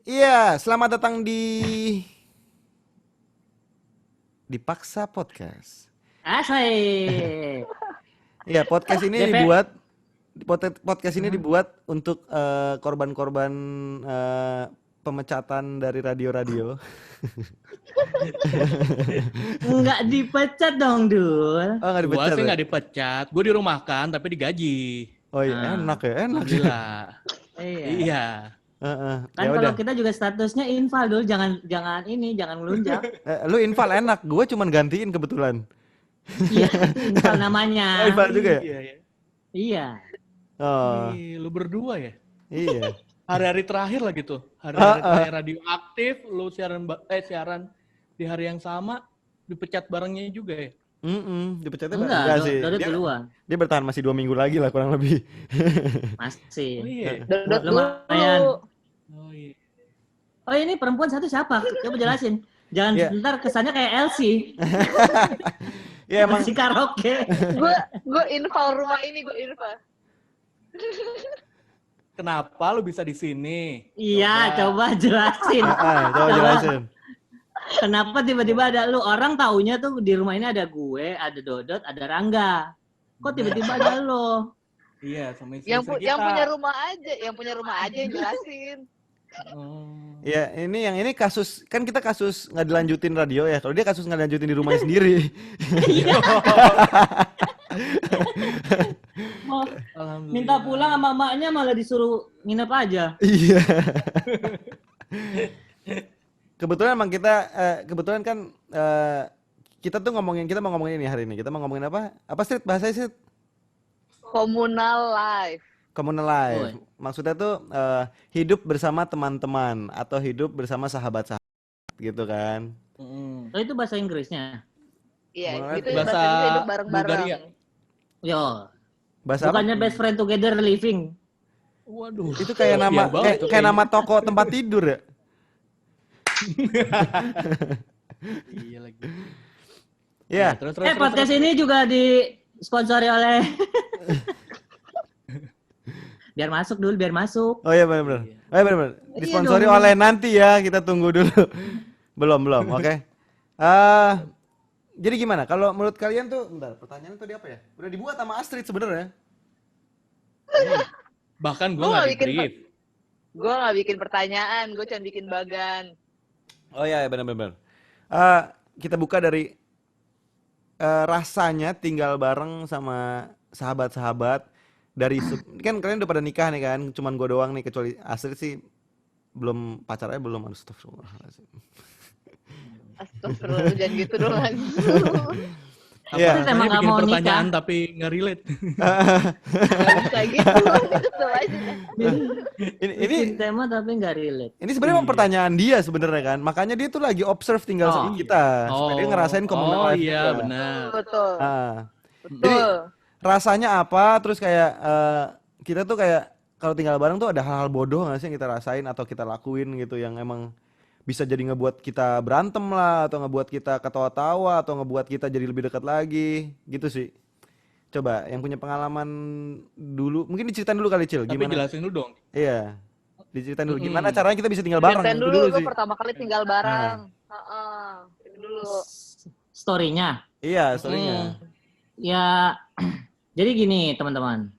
Iya, selamat datang di Dipaksa Podcast. Asik. Iya, podcast ini DP. dibuat podcast ini dibuat untuk korban-korban eh, pemecatan dari radio-radio. Nggak dipecat dong, Dul. Oh, nggak Gua dipecat sih ya? nggak dipecat, gua dirumahkan tapi digaji. Oh iya, Nah, enak ya, enak ya. Alhamdulillah. iya. Iya. Heeh, Kan ya kalau udah. kita juga statusnya infal, Dul. Jangan jangan melunjak. Lu infal enak, gue cuman gantiin kebetulan. Iya, infal Oh, namanya. infal juga ya? Iya, ya. Iya. Oh, Lu berdua ya? iya. Hari-hari terakhir lah gitu. Hari-hari Heeh. terakhir radioaktif, lu siaran di hari yang sama dipecat barengnya juga ya? Dipecatnya Enggak, enggak sih. Dodot Dia duluan. dia bertahan masih 2 minggu lagi lah kurang lebih. Oh Masih. iya. Dodot Lumayan. dulu. Oh iya. Oh, ini perempuan satu siapa? Coba jelasin. Jangan Iya. sebentar kesannya kayak Elsie. Ya emang Masih karaoke. Gue infal rumah ini, gue infal. Kenapa lu bisa di sini? Iya, coba jelasin. coba jelasin. Kenapa tiba-tiba ada lu? Orang taunya tuh di rumah ini ada gue, ada Dodot, ada Rangga. Kok tiba-tiba ada lo? Iya, sama istri Yang kita. punya rumah aja, yang jelasin. Oh. Ya ini kasus kan kita kasus nggak dilanjutin radio ya. Kalau dia kasus nggak dilanjutin di rumahnya sendiri. Iya. Mau Alhamdulillah. minta pulang sama emaknya malah disuruh nginep aja. Iya. Kebetulan emang kebetulan kan kita tuh kita mau ngomongin ini hari ini. Kita mau ngomongin apa? Apa Street? Bahasa Street? Komunal life. Communal life. Maksudnya tuh hidup bersama teman-teman atau hidup bersama sahabat-sahabat gitu kan. Oh, itu bahasa Inggrisnya. Iya, Komunal itu life. bahasa Bahasa hidup bareng-bareng. Bulgaria. Yo. Bahasa apa? Bukannya best friend together living. Waduh. Itu kayak Iya nama banget tuh kayak nama toko tempat tidur ya. Iya lagi. Iya. Terus Podcast ini juga disponsori oleh biar masuk dulu, biar masuk. Oh iya benar-benar. Oh iya benar-benar. Iya Disponsori dong. oleh nanti ya, kita tunggu dulu. belum, oke. Jadi gimana? Kalau menurut kalian tuh, bentar, pertanyaan tadi apa ya? Udah dibuat sama Astrid sebenarnya. Bahkan Gua gua nggak nggak bikin di-brief. Gue nggak bikin pertanyaan, gue cuma bikin bagan. Oh iya, benar-benar. Kita buka dari rasanya tinggal bareng sama sahabat-sahabat kan kalian udah pada nikah nih kan, cuman gue doang nih kecuali Astrid sih belum pacarnya belum. Astagfirullahaladzim. Astagfirullah, jangan gitu dong lagi. Iya. Astrid emang Rasanya nggak bikin mau pertanyaan nikah. tapi nggak relate. Nggak bisa gitu, gitu aja. Ini Bikin tema tapi nggak relate. ini sebenarnya emang Iya. pertanyaan dia sebenarnya kan, makanya dia tuh lagi observe tinggal sama Oh. kita supaya dia ngerasain communal Oh life iya juga. benar. Betul, Ah, betul. rasanya apa? Terus kayak kita tuh kayak kalau tinggal bareng tuh ada hal-hal bodoh nggak sih yang kita rasain atau kita lakuin gitu yang emang bisa jadi ngebuat kita berantem lah atau ngebuat kita ketawa-tawa atau ngebuat kita jadi lebih dekat lagi gitu sih. Coba yang punya pengalaman dulu, mungkin diceritain dulu kali Cil, Tapi gimana? jelasin dulu dong. Iya, diceritain dulu Mm-mm. gimana caranya kita bisa tinggal bareng Ceritain itu dulu, dulu lu sih. pertama kali tinggal bareng. Itu dulu. Story-nya. Iya, story-nya. Ya, jadi gini teman-teman.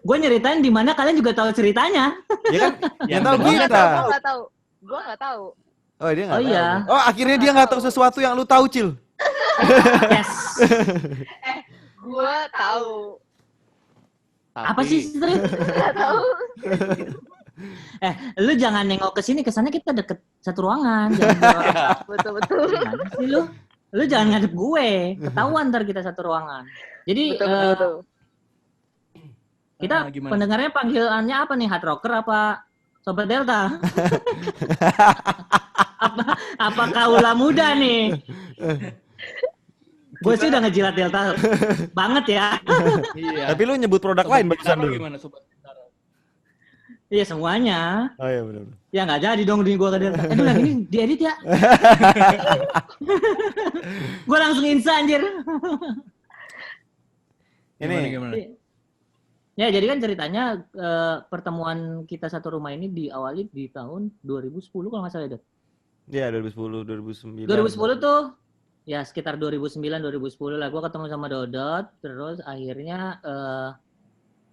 Gue nyeritain di mana kalian juga tahu ceritanya. Ya kan, yang tahu benar. kita. Gue nggak tahu. Oh dia nggak Oh, tahu. iya. Oh akhirnya dia nggak tahu sesuatu yang lu tahu Cil. Yes. Gue tahu. Apa sih Street? Nggak tahu. Lu jangan nengok ke sini, kesannya kita deket satu ruangan. Jangan Betul. gimana sih lu? Lu jangan ngadep gue. Ketahuan ntar kita satu ruangan. Jadi Betul. kita Gimana? pendengarnya panggilannya apa nih? Hard rocker apa Sobat Delta? apa kaula muda nih? Gue sih udah ngejilat Delta banget ya. Iya. Tapi lu nyebut produk lain barusan Bintaro dulu. Gimana sobat Bintaro? Iya semuanya. Oh iya benar. Ya nggak jadi dong di gue ke Delta. Aduh yang ini diedit ya. Gue langsung insa anjir. Ini Gimana? Ya, jadi kan ceritanya pertemuan kita satu rumah ini diawali di tahun 2010 kalau nggak salah, Dot. Iya, 2010, 2009. 2010 tuh ya sekitar 2009 2010 lah gue ketemu sama Dodot, terus akhirnya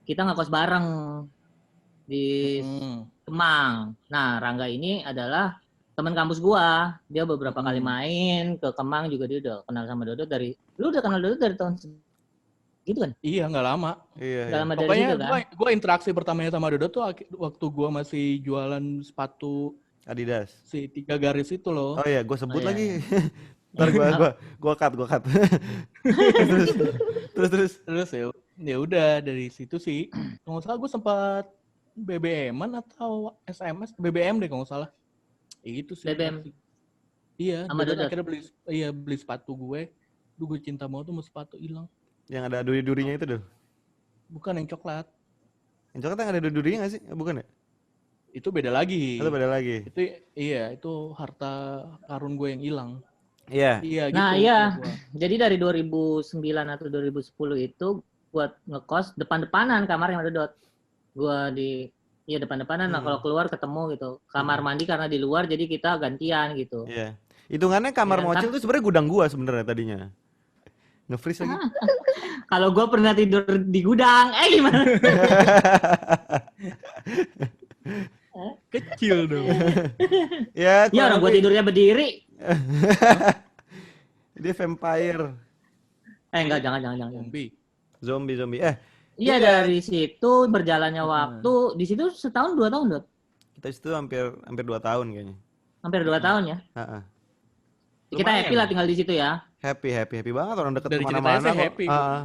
kita ngekos bareng di Kemang. Nah, Rangga ini adalah teman kampus gua. Dia beberapa kali main ke Kemang juga, dia udah kenal sama Dodot dari lu udah kenal Dodot dari tahun gitu kan? Iya, nggak lama. Iya, Nggak iya. lama dari Pokoknya situ kan? gue interaksi pertamanya sama Dodo tuh waktu gue masih jualan sepatu Adidas. si 3 garis itu loh. Oh iya, gue sebut Oh, iya. lagi. Ntar gue cut. terus. Terus ya udah dari situ sih. Kalau nggak salah gue sempat BBM-an atau SMS, BBM deh kalau nggak salah. Itu sih. BBM. Iya, Sama Dodot Dodot. akhirnya beli sepatu gue. Duh, gue cinta banget tuh sama sepatu hilang. Yang ada duri-durinya itu dong. Bukan yang coklat. Yang coklat yang ada duri-durinya nggak sih? Bukan ya? Itu beda lagi. Atau beda lagi? Itu harta karun gue yang hilang. Iya. Iya gitu. Nah, iya. gua. Jadi dari 2009 atau 2010 itu buat ngekos depan-depanan kamar yang ada Dodot. Gua iya depan-depanan. Nah, kalau keluar ketemu gitu. Kamar mandi karena di luar jadi kita gantian gitu. Iya. Hitungannya kamar Iya, mocil tuh sebenarnya gudang gua sebenarnya tadinya. Nge-freeze lagi. Kalau gua pernah tidur di gudang, gimana? Kecil dong. Ya, Ya orang gua tidurnya berdiri. Dia vampire. Enggak, jangan. Zombie. Zombie. Iya, dari situ berjalannya waktu, di situ setahun 2 tahun, Dot. Kita situ hampir 2 tahun kayaknya. Hampir 2 tahun ya. Heeh. Kita Lumayan. happy lah tinggal di situ ya. Happy banget orang deket Dari ceritanya kemana-mana sih kok. happy. Heeh.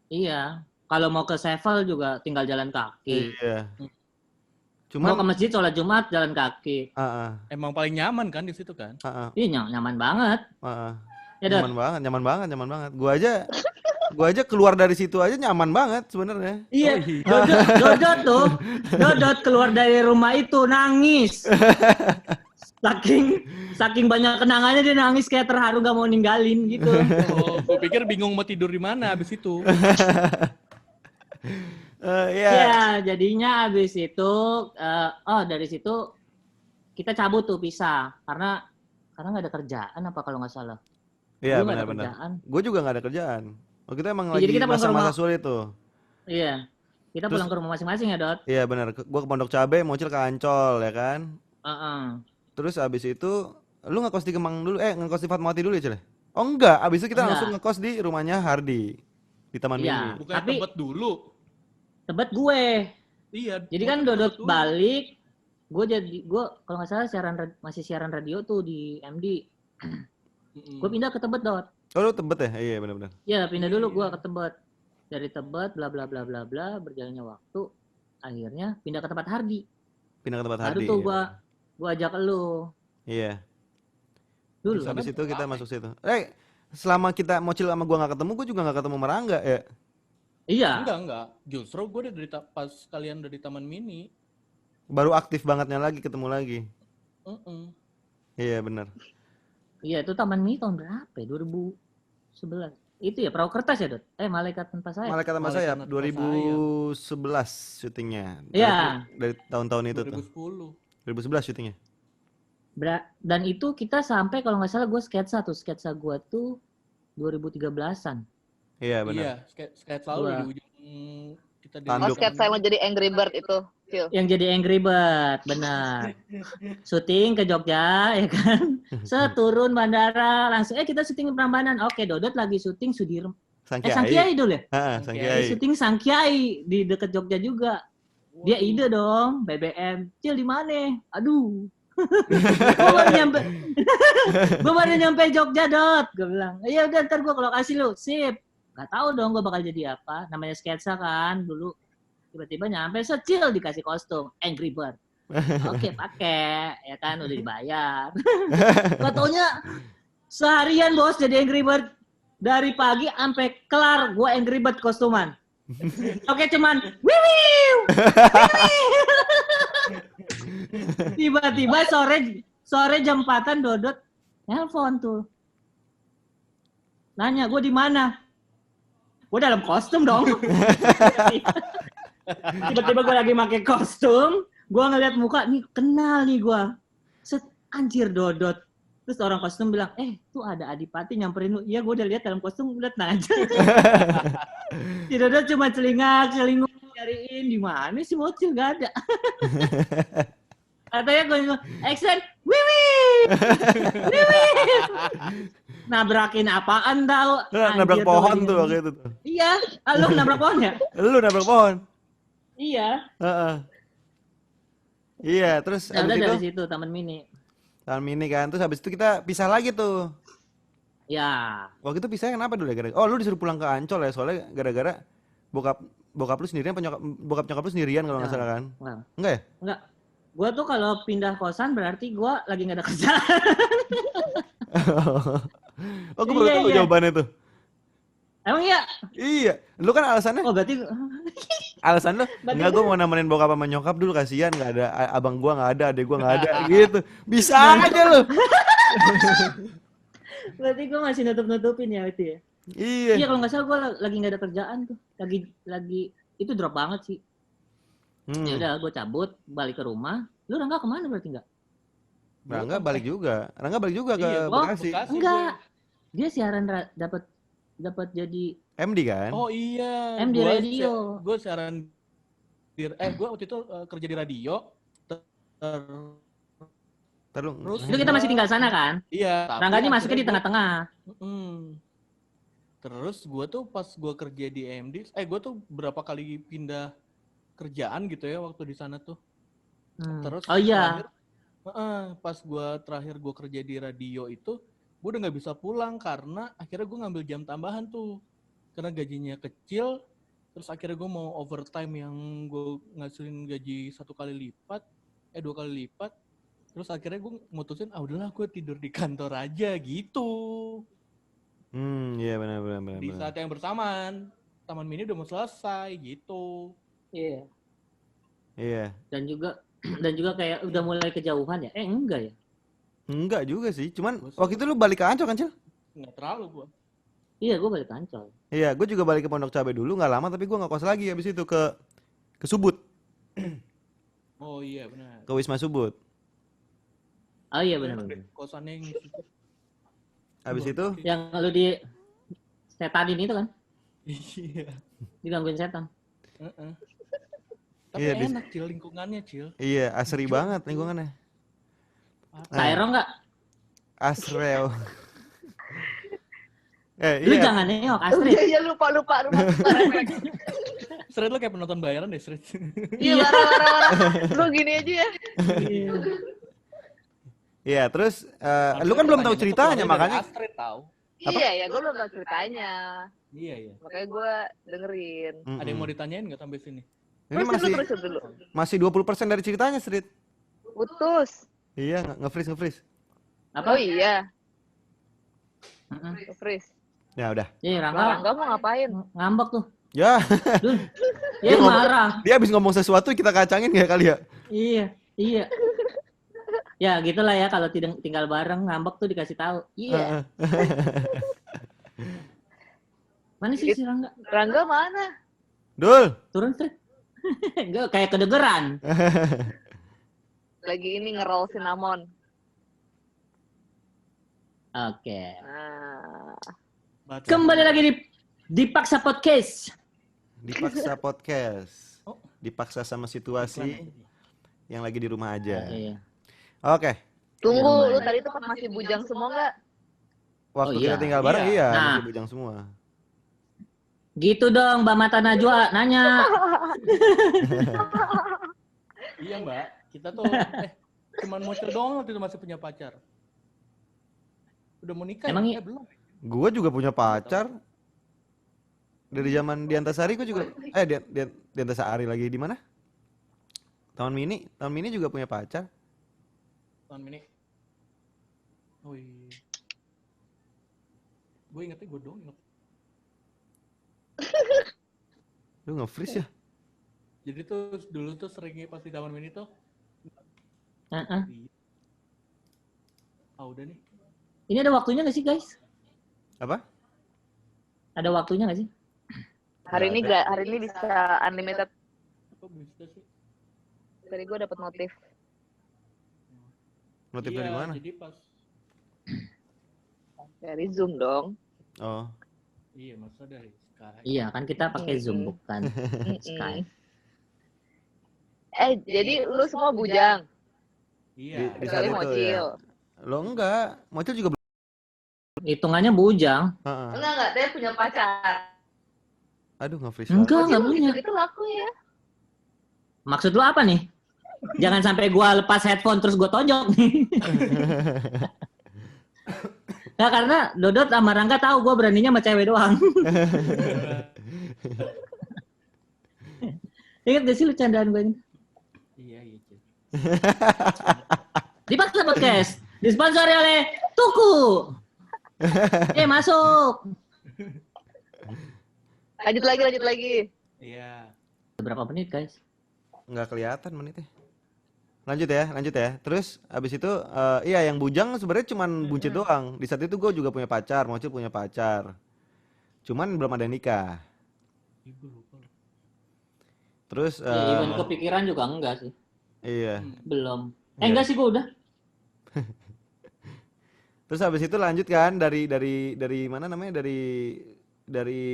Iya. Kalau mau ke Sevel juga tinggal jalan kaki. Iya. Mau ke Cuman masjid sholat Jumat jalan kaki. heeh, Emang paling nyaman kan di situ kan? heeh, Iya, nyaman banget. heeh. Ya, Dot. Nyaman banget. Gua aja keluar dari situ aja nyaman banget sebenarnya. Iya, Dodot keluar dari rumah itu nangis. Saking banyak kenangannya dia nangis kayak terharu gak mau ninggalin gitu. Oh, gue pikir bingung mau tidur di mana abis itu. Iya. Ya, jadinya abis itu, dari situ kita cabut tuh pisah karena nggak ada kerjaan apa kalau nggak salah. Iya, Dulu nggak ada benar. kerjaan. Gue juga nggak ada kerjaan. Oh, kita emang Iya, lagi jadi kita pulang ke masa-masa rumah. sulit tuh. Iya, kita Terus- pulang ke rumah masing-masing ya, Dot. Iya benar. Gue ke Pondok Cabe, Mocil ke Ancol ya kan. Heeh. Terus abis itu lu ngekos di Kemang dulu, ngekos di Fatmawati dulu ya Cil? Oh enggak, abis itu kita Enggak. langsung ngekos di rumahnya Hardi di Taman Iya. Mini. Bukan Tapi- Tebet dulu. Tebet gue. Iya. Jadi kan Tebet Dodot dulu. balik, gue kalau nggak salah masih siaran radio tuh di MD. Mm-mm. Gue pindah ke Tebet, Dot. Oh lu Tebet ya? Iya benar-benar. Ya pindah dulu Iya. gue ke Tebet. Dari Tebet, bla bla bla bla bla, berjalannya waktu, akhirnya pindah ke tempat Hardi. Pindah ke tempat Baru Hardi. tuh iya. gue ajak lu Iya. dulu. Terus habis Sana itu kita rame. masuk situ. Selama kita Mocil sama gua nggak ketemu, gua juga nggak ketemu Merangga ya. Iya. Enggak. Justru gue udah pas kalian udah di Taman Mini. Baru aktif bangetnya lagi, ketemu lagi. Mm-mm. Iya benar. Iya, itu Taman Mini tahun berapa ya? 2011. Itu ya, Perahu Kertas ya, Dot? Malaikat Tanpa Sayap. Malaikat Tanpa Malaikat Sayap Tanpa 2011 syutingnya. Iya. Dari tahun-tahun itu tuh. 2010. 2011 syutingnya. Dan itu kita sampai kalau nggak salah gue sketsa gue tuh 2013-an. Iya benar. Iya, skate selalu Dua. di ujung kita di Tanduk. Basket saya mau jadi Angry Bird itu, Cil. Yang jadi Angry Bird, benar. Syuting ke Jogja, ya kan? Seturun bandara, langsung kita syuting di Prambanan. Oke, Dodot lagi syuting Sudirman. Sang Sang Kiai dulu ya? Sang Kiai. Kiai. Syuting Sang Kiai di deket Jogja juga. Dia ide dong, BBM. Cil di mana? Aduh. Gue baru nyampe Jogja, Dot. Gue bilang, iya udah ntar gue ke lokasi lu. Sip. Gak tahu dong gue bakal jadi apa. Namanya sketsa kan dulu. Tiba-tiba nyampe, secil dikasih kostum Angry Bird. Oke, pakai, ya kan udah dibayar. Gak taunya seharian bos jadi Angry Bird. Dari pagi sampai kelar gue Angry Bird kostuman. Oke, cuman wiwiw. Tiba-tiba sore jam 4-an Dodot nelpon tuh. Nanya, gue di mana? Gue dalam kostum dong. Tiba-tiba gue lagi pakai kostum, gue ngeliat muka nih kenal nih gue. Set, anjir Dodot. Terus orang kostum bilang, tuh ada Adipati nyamperin lu. Iya, gue udah lihat dalam kostum, lihat aja. Si Dodot cuma celingak nyariin di mana sih bocil, gak ada. Katanya gue bilang, action, wiwi, wiwi. Nabrakin apaan tau? Nabrak Anjir, pohon ini. tuh waktu itu tuh. Iya, lu nabrak pohon ya? Lu nabrak pohon. Iya. Heeh. Iya, terus Nah, habis udah itu dari situ Taman Mini. Taman Mini kan. Terus habis itu kita pisah lagi tuh. Ya, Waktu itu pisahnya kenapa dulu ya? Oh, lu disuruh pulang ke Ancol ya, soalnya gara-gara bokap lu sendirian, bokap nyokap lu sendirian kalau nggak Ya. salah kan? Enggak. Enggak ya? Enggak. Gua tuh kalau pindah kosan berarti gua lagi nggak ada kerjaan. Oh, gue baru Iya, tahu iya. jawabannya tuh. Emang iya? Iya, lu kan alasannya, Oh, berarti alasan lu, Berarti enggak gue mau nemenin bokap sama nyokap dulu kasihan, nggak ada abang gua nggak ada, adek gua nggak ada, gitu. Bisa aja lu. berarti gua masih nutup-nutupin ya itu ya. Iya, Iya. kalau nggak salah gua lagi nggak ada kerjaan tuh. Lagi itu drop banget sih. Ya Hmm. udah gua cabut, balik ke rumah. Lu Rangga kemana berarti enggak? Rangga balik juga ke Iya, Bekasi. Bekasi Enggak. Dia siaran dapat jadi MD kan? Oh iya, MD radio. Gue siaran gue waktu itu kerja di radio. Terus Itu kita masih tinggal sana kan? Iya. Rangga ini masuknya di tengah-tengah. Terus gue tuh pas gue kerja di MD, gue tuh berapa kali pindah kerjaan gitu ya waktu di sana tuh. Terus Oh iya. pas gue terakhir gue kerja di radio itu, gue udah nggak bisa pulang karena akhirnya gue ngambil jam tambahan tuh. Karena gajinya kecil, terus akhirnya gue mau overtime yang gue ngasilin gaji 1 kali lipat, 2 kali lipat. Terus akhirnya gue mutusin, udahlah gue tidur di kantor aja gitu. Iya benar. Di saat yang bersamaan, Taman Mini udah mau selesai gitu. Iya. Iya. Dan juga kayak udah mulai kejauhan ya? Enggak ya? Enggak juga sih, cuman waktu itu lu balik ke Ancol kan, Cil? Nggak terlalu gue. Iya, gue balik ke Ancol. Iya, gue juga balik ke Pondok Cabe dulu, nggak lama, tapi gue nggak kos lagi habis itu ke Subud, Oh iya benar. ke Wisma Subud. Oh iya benar. Kosannya yang itu. Habis itu, Yang lu di setanin itu kan? Iya. Digangguin setan. Tapi Iya, enak Cil, lingkungannya Cil. iya asri banget lingkungannya. Cairo enggak? Asreo. Lu Iya. jangan nengok Oh, Astrid. iya lupa. Seret lo kayak penonton bayaran deh, Seret. Iya, marah. Lu gini aja ya. Iya, terus lu kan belum tahu ceritanya makanya. Astrid tahu. Iya ya, gue belum tahu ceritanya. Iya, iya. Makanya gue dengerin. Ada yang mau ditanyain nggak sampai sini? Ini Terus dulu. masih 20% dari ceritanya, Street. Putus. Iya, nge-freeze. Apa? Oh iya, Heeh. Freeze. Ya udah. Iya, Rangga Rangga mau ngapain? ngambek tuh. Ya, Dia marah. dia habis ngomong sesuatu kita kacangin ya kali ya. Iya. Ya gitulah ya kalau tinggal bareng ngambek tuh dikasih tahu. Iya. Mana sih si Rangga? Rangga mana? Dul. Turun Street. Enggak kayak kedengeran. Lagi ini ngerol cinnamon. Oke. Nah, Kembali lagi di Dipaksa Podcast. Dipaksa podcast. Oh. Dipaksa sama situasi yang lagi di rumah aja. Iya. Oke. tunggu, Ya, lu tadi tuh pas masih bujang semua nggak? Waktu Oh, kita iya. tinggal bareng, Iya. iya, Nah. masih bujang semua. Gitu dong Mbak Mata Najwa nanya. Iya Mbak, kita tuh cuman muncul doang waktu itu masih punya pacar. Udah mau nikah Emang ya? Belum. Gue juga punya pacar. Dari zaman di Antasari gue juga di Antasari lagi di mana? Taman Mini juga punya pacar. Tahun ini. Oh iya. Gue ingetnya gue doang inget. Lu nge-freeze ya? Jadi tuh dulu tuh seringnya pas di Taman Mini tuh. Heeh. Udah nih. Ini ada waktunya nggak sih guys? Apa? Ada waktunya nggak sih? Hari ini bisa unlimited. Kok bisa sih? Tadi gue dapet notif. Notif Iya, dari mana? jadi pas Dari Zoom dong. Oh. iya masa dari Sky. Iya kan kita pakai Zoom Mm-mm. bukan Skype. Jadi lu semua bujang. Iya. Di saat Kecuali itu Mocil. ya. Lo enggak, Mocil juga belum. Hitungannya bujang. Heeh. Enggak, dia punya pacar. Aduh, nge-freeze Enggak, banget. enggak Mocil punya. gitu laku ya. Maksud lu apa nih? Jangan sampai gua lepas headphone terus gua tonjok nih. Nah, karena Dodot sama Rangga tahu gua beraninya sama cewek doang. Ingat gak sih lu candaan gue ini? Iya, Cil. Dipaksa podcast. Disponsori oleh Tuku. Masuk. Lanjut lagi. Iya. Berapa menit, guys? Nggak kelihatan menitnya. Lanjut ya. Terus abis itu iya yang bujang sebenarnya cuman buncit doang. Di saat itu gue juga punya pacar, Mocil punya pacar. Cuman belum ada nikah. Ibu lupa. Terus Ya, even kepikiran juga enggak sih. iya. Belum. Iya. Enggak sih gua udah. Terus habis itu lanjut kan dari mana namanya dari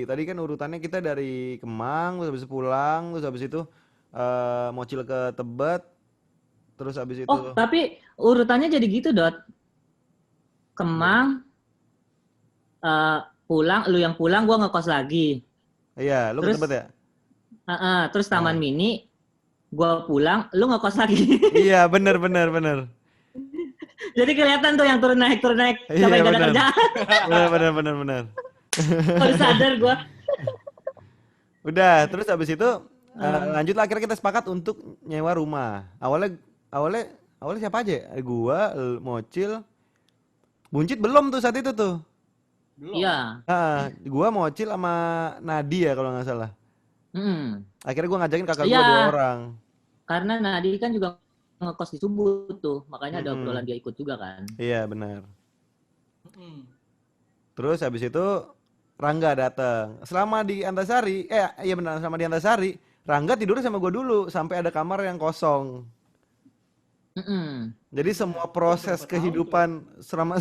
tadi kan urutannya kita dari Kemang terus habis itu pulang terus habis itu Mocil ke Tebet terus habis itu Oh, tapi urutannya jadi gitu, Dot. Kemang pulang, lu yang pulang, gua ngekos lagi. iya lu ke Terus- Tebet ya. Terus Taman Mini, gua pulang, lu ngekos lagi. Iya bener. Jadi kelihatan tuh yang turun naik Iya, sampai gak ada bener. kerjaan. bener. Baru sadar gua. Udah terus habis itu lanjut lah akhirnya kita sepakat untuk nyewa rumah. Awalnya siapa aja? Gua, Mocil, Buncit belum tuh saat itu tuh. Belum. Iya. Gua Mocil sama Nadia kalau nggak salah. Akhirnya gua ngajakin kakak gua Iya. 2 orang. Karena Nadi kan juga ngekos di Subuh tuh, makanya ada Mm-mm. obrolan dia ikut juga kan. Iya benar. Mm-mm. Terus habis itu Rangga datang. Selama di Antasari, iya benar selama di Antasari, Rangga tidurnya sama gua dulu sampai ada kamar yang kosong. Jadi semua proses berapa tahun kehidupan selama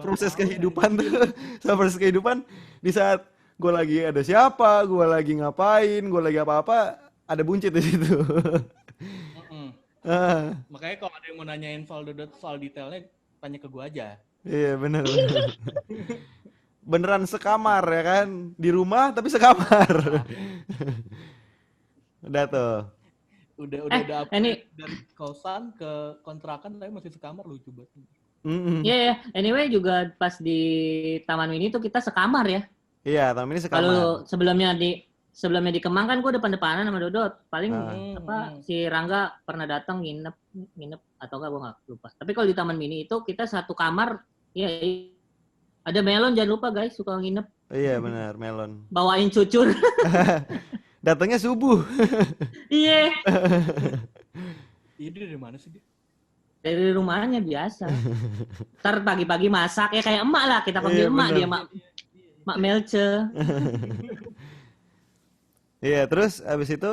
proses kehidupan tuh, sama proses kehidupan di saat gue lagi ada siapa, gue lagi ngapain, gue lagi apa-apa, ada Buncit di situ. Mm-mm. Ah, Makanya kalau ada yang mau nanyain soal detailnya, tanya ke gua aja. iya bener. Beneran sekamar ya kan, di rumah tapi sekamar. Udah tuh. Udah ini- upgrade dari kosan ke kontrakan tapi masih sekamar, lucu banget. Mm-mm. Iya. Anyway juga pas di Taman Mini tuh kita sekamar ya. Iya, tapi ini sekamar. Kalau sebelumnya di Kemang kan gue depan-depanan sama Dodot. Paling si Rangga pernah datang nginep atau enggak gue nggak lupa. Tapi kalau di Taman Mini itu kita satu kamar, ya ada Melon jangan lupa guys suka nginep. Iya benar, Melon. Bawain cucur. Datangnya subuh. Iya. Iya, dia dari mana sih dia? Dari rumahnya biasa. Ntar pagi-pagi masak ya kayak emak lah kita panggil Iya, emak bener. dia Mak Melce. Iya, terus abis itu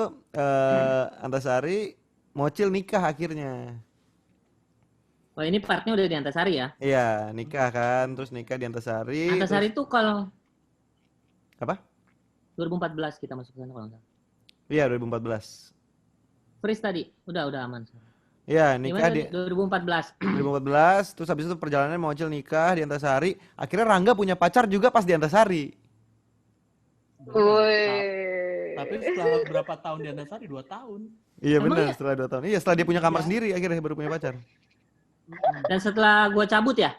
Antasari Mocil nikah akhirnya. Oh ini partnya udah di Antasari ya. Iya, nikah kan, terus nikah di Antasari. Antasari tuh kalau Apa? 2014 kita masuk sana kalau nggak salah. Iya, 2014. Freeze tadi, udah aman. Iya, nikah Gimana di 2014? 2014, terus habis itu perjalanan Mocil nikah di Antasari. Akhirnya Rangga punya pacar juga pas di Antasari. Woi. Tapi setelah berapa tahun di Antasari? 2 tahun. Iya Emang benar, ya? setelah 2 tahun. Iya, setelah dia punya kamar Iya. sendiri akhirnya baru punya pacar. Dan setelah gua cabut ya?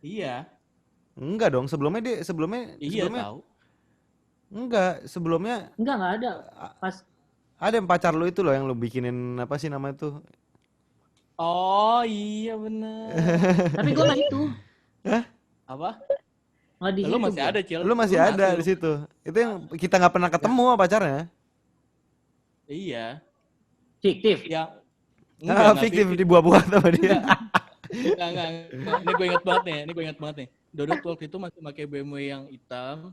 Iya, Enggak dong, sebelumnya iya sebelumnya tahu. enggak, sebelumnya Enggak ada. Pas ada yang pacar lu itu loh yang lu bikinin apa sih namanya tuh? Oh iya bener. tapi gua nggak itu. Apa? Nggak di Lu situ masih gua. ada, Cil. Lu masih ada di situ. Itu yang kita nggak pernah ketemu sama pacarnya. Iya. Fiktif. Yang Fiktif dibuat-buat sama dia. Enggak. Ini gue ingat banget nih. Dodot waktu itu masih pakai BMW yang hitam.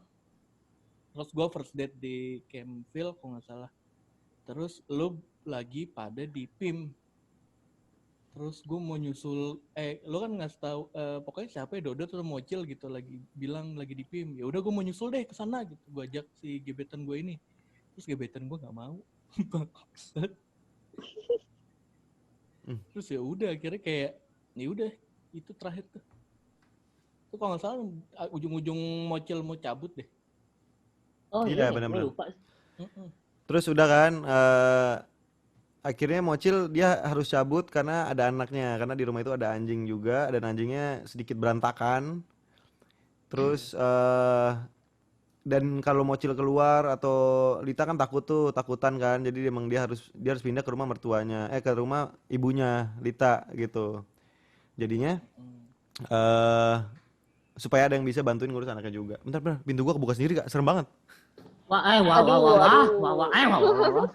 Terus gue first date di Campville kalau nggak salah. Terus lu lagi pada di PIM. Terus gue mau nyusul, lo kan ngasih tahu, pokoknya siapa ya Dodot atau Mocil gitu lagi bilang lagi di PIM. Ya udah gue mau nyusul deh ke sana gitu. Gue ajak si gebetan gue ini. Terus gebetan gue nggak mau. Bangsat. Terus ya udah akhirnya kayak ya udah itu terakhir tuh. Itu kalau nggak salah ujung-ujung Mocil mau cabut deh. Oh Iya, iya, benar-benar. gue lupa. Terus udah kan akhirnya Mocil dia harus cabut karena ada anaknya, karena di rumah itu ada anjing juga dan anjingnya sedikit berantakan. Terus dan kalau Mocil keluar atau Lita kan takutan kan, jadi emang dia harus pindah ke rumah mertuanya, ke rumah ibunya Lita gitu. Jadinya supaya ada yang bisa bantuin ngurus anaknya juga. Bentar, pintu gua kebuka sendiri Kak, serem banget. Wah, wah.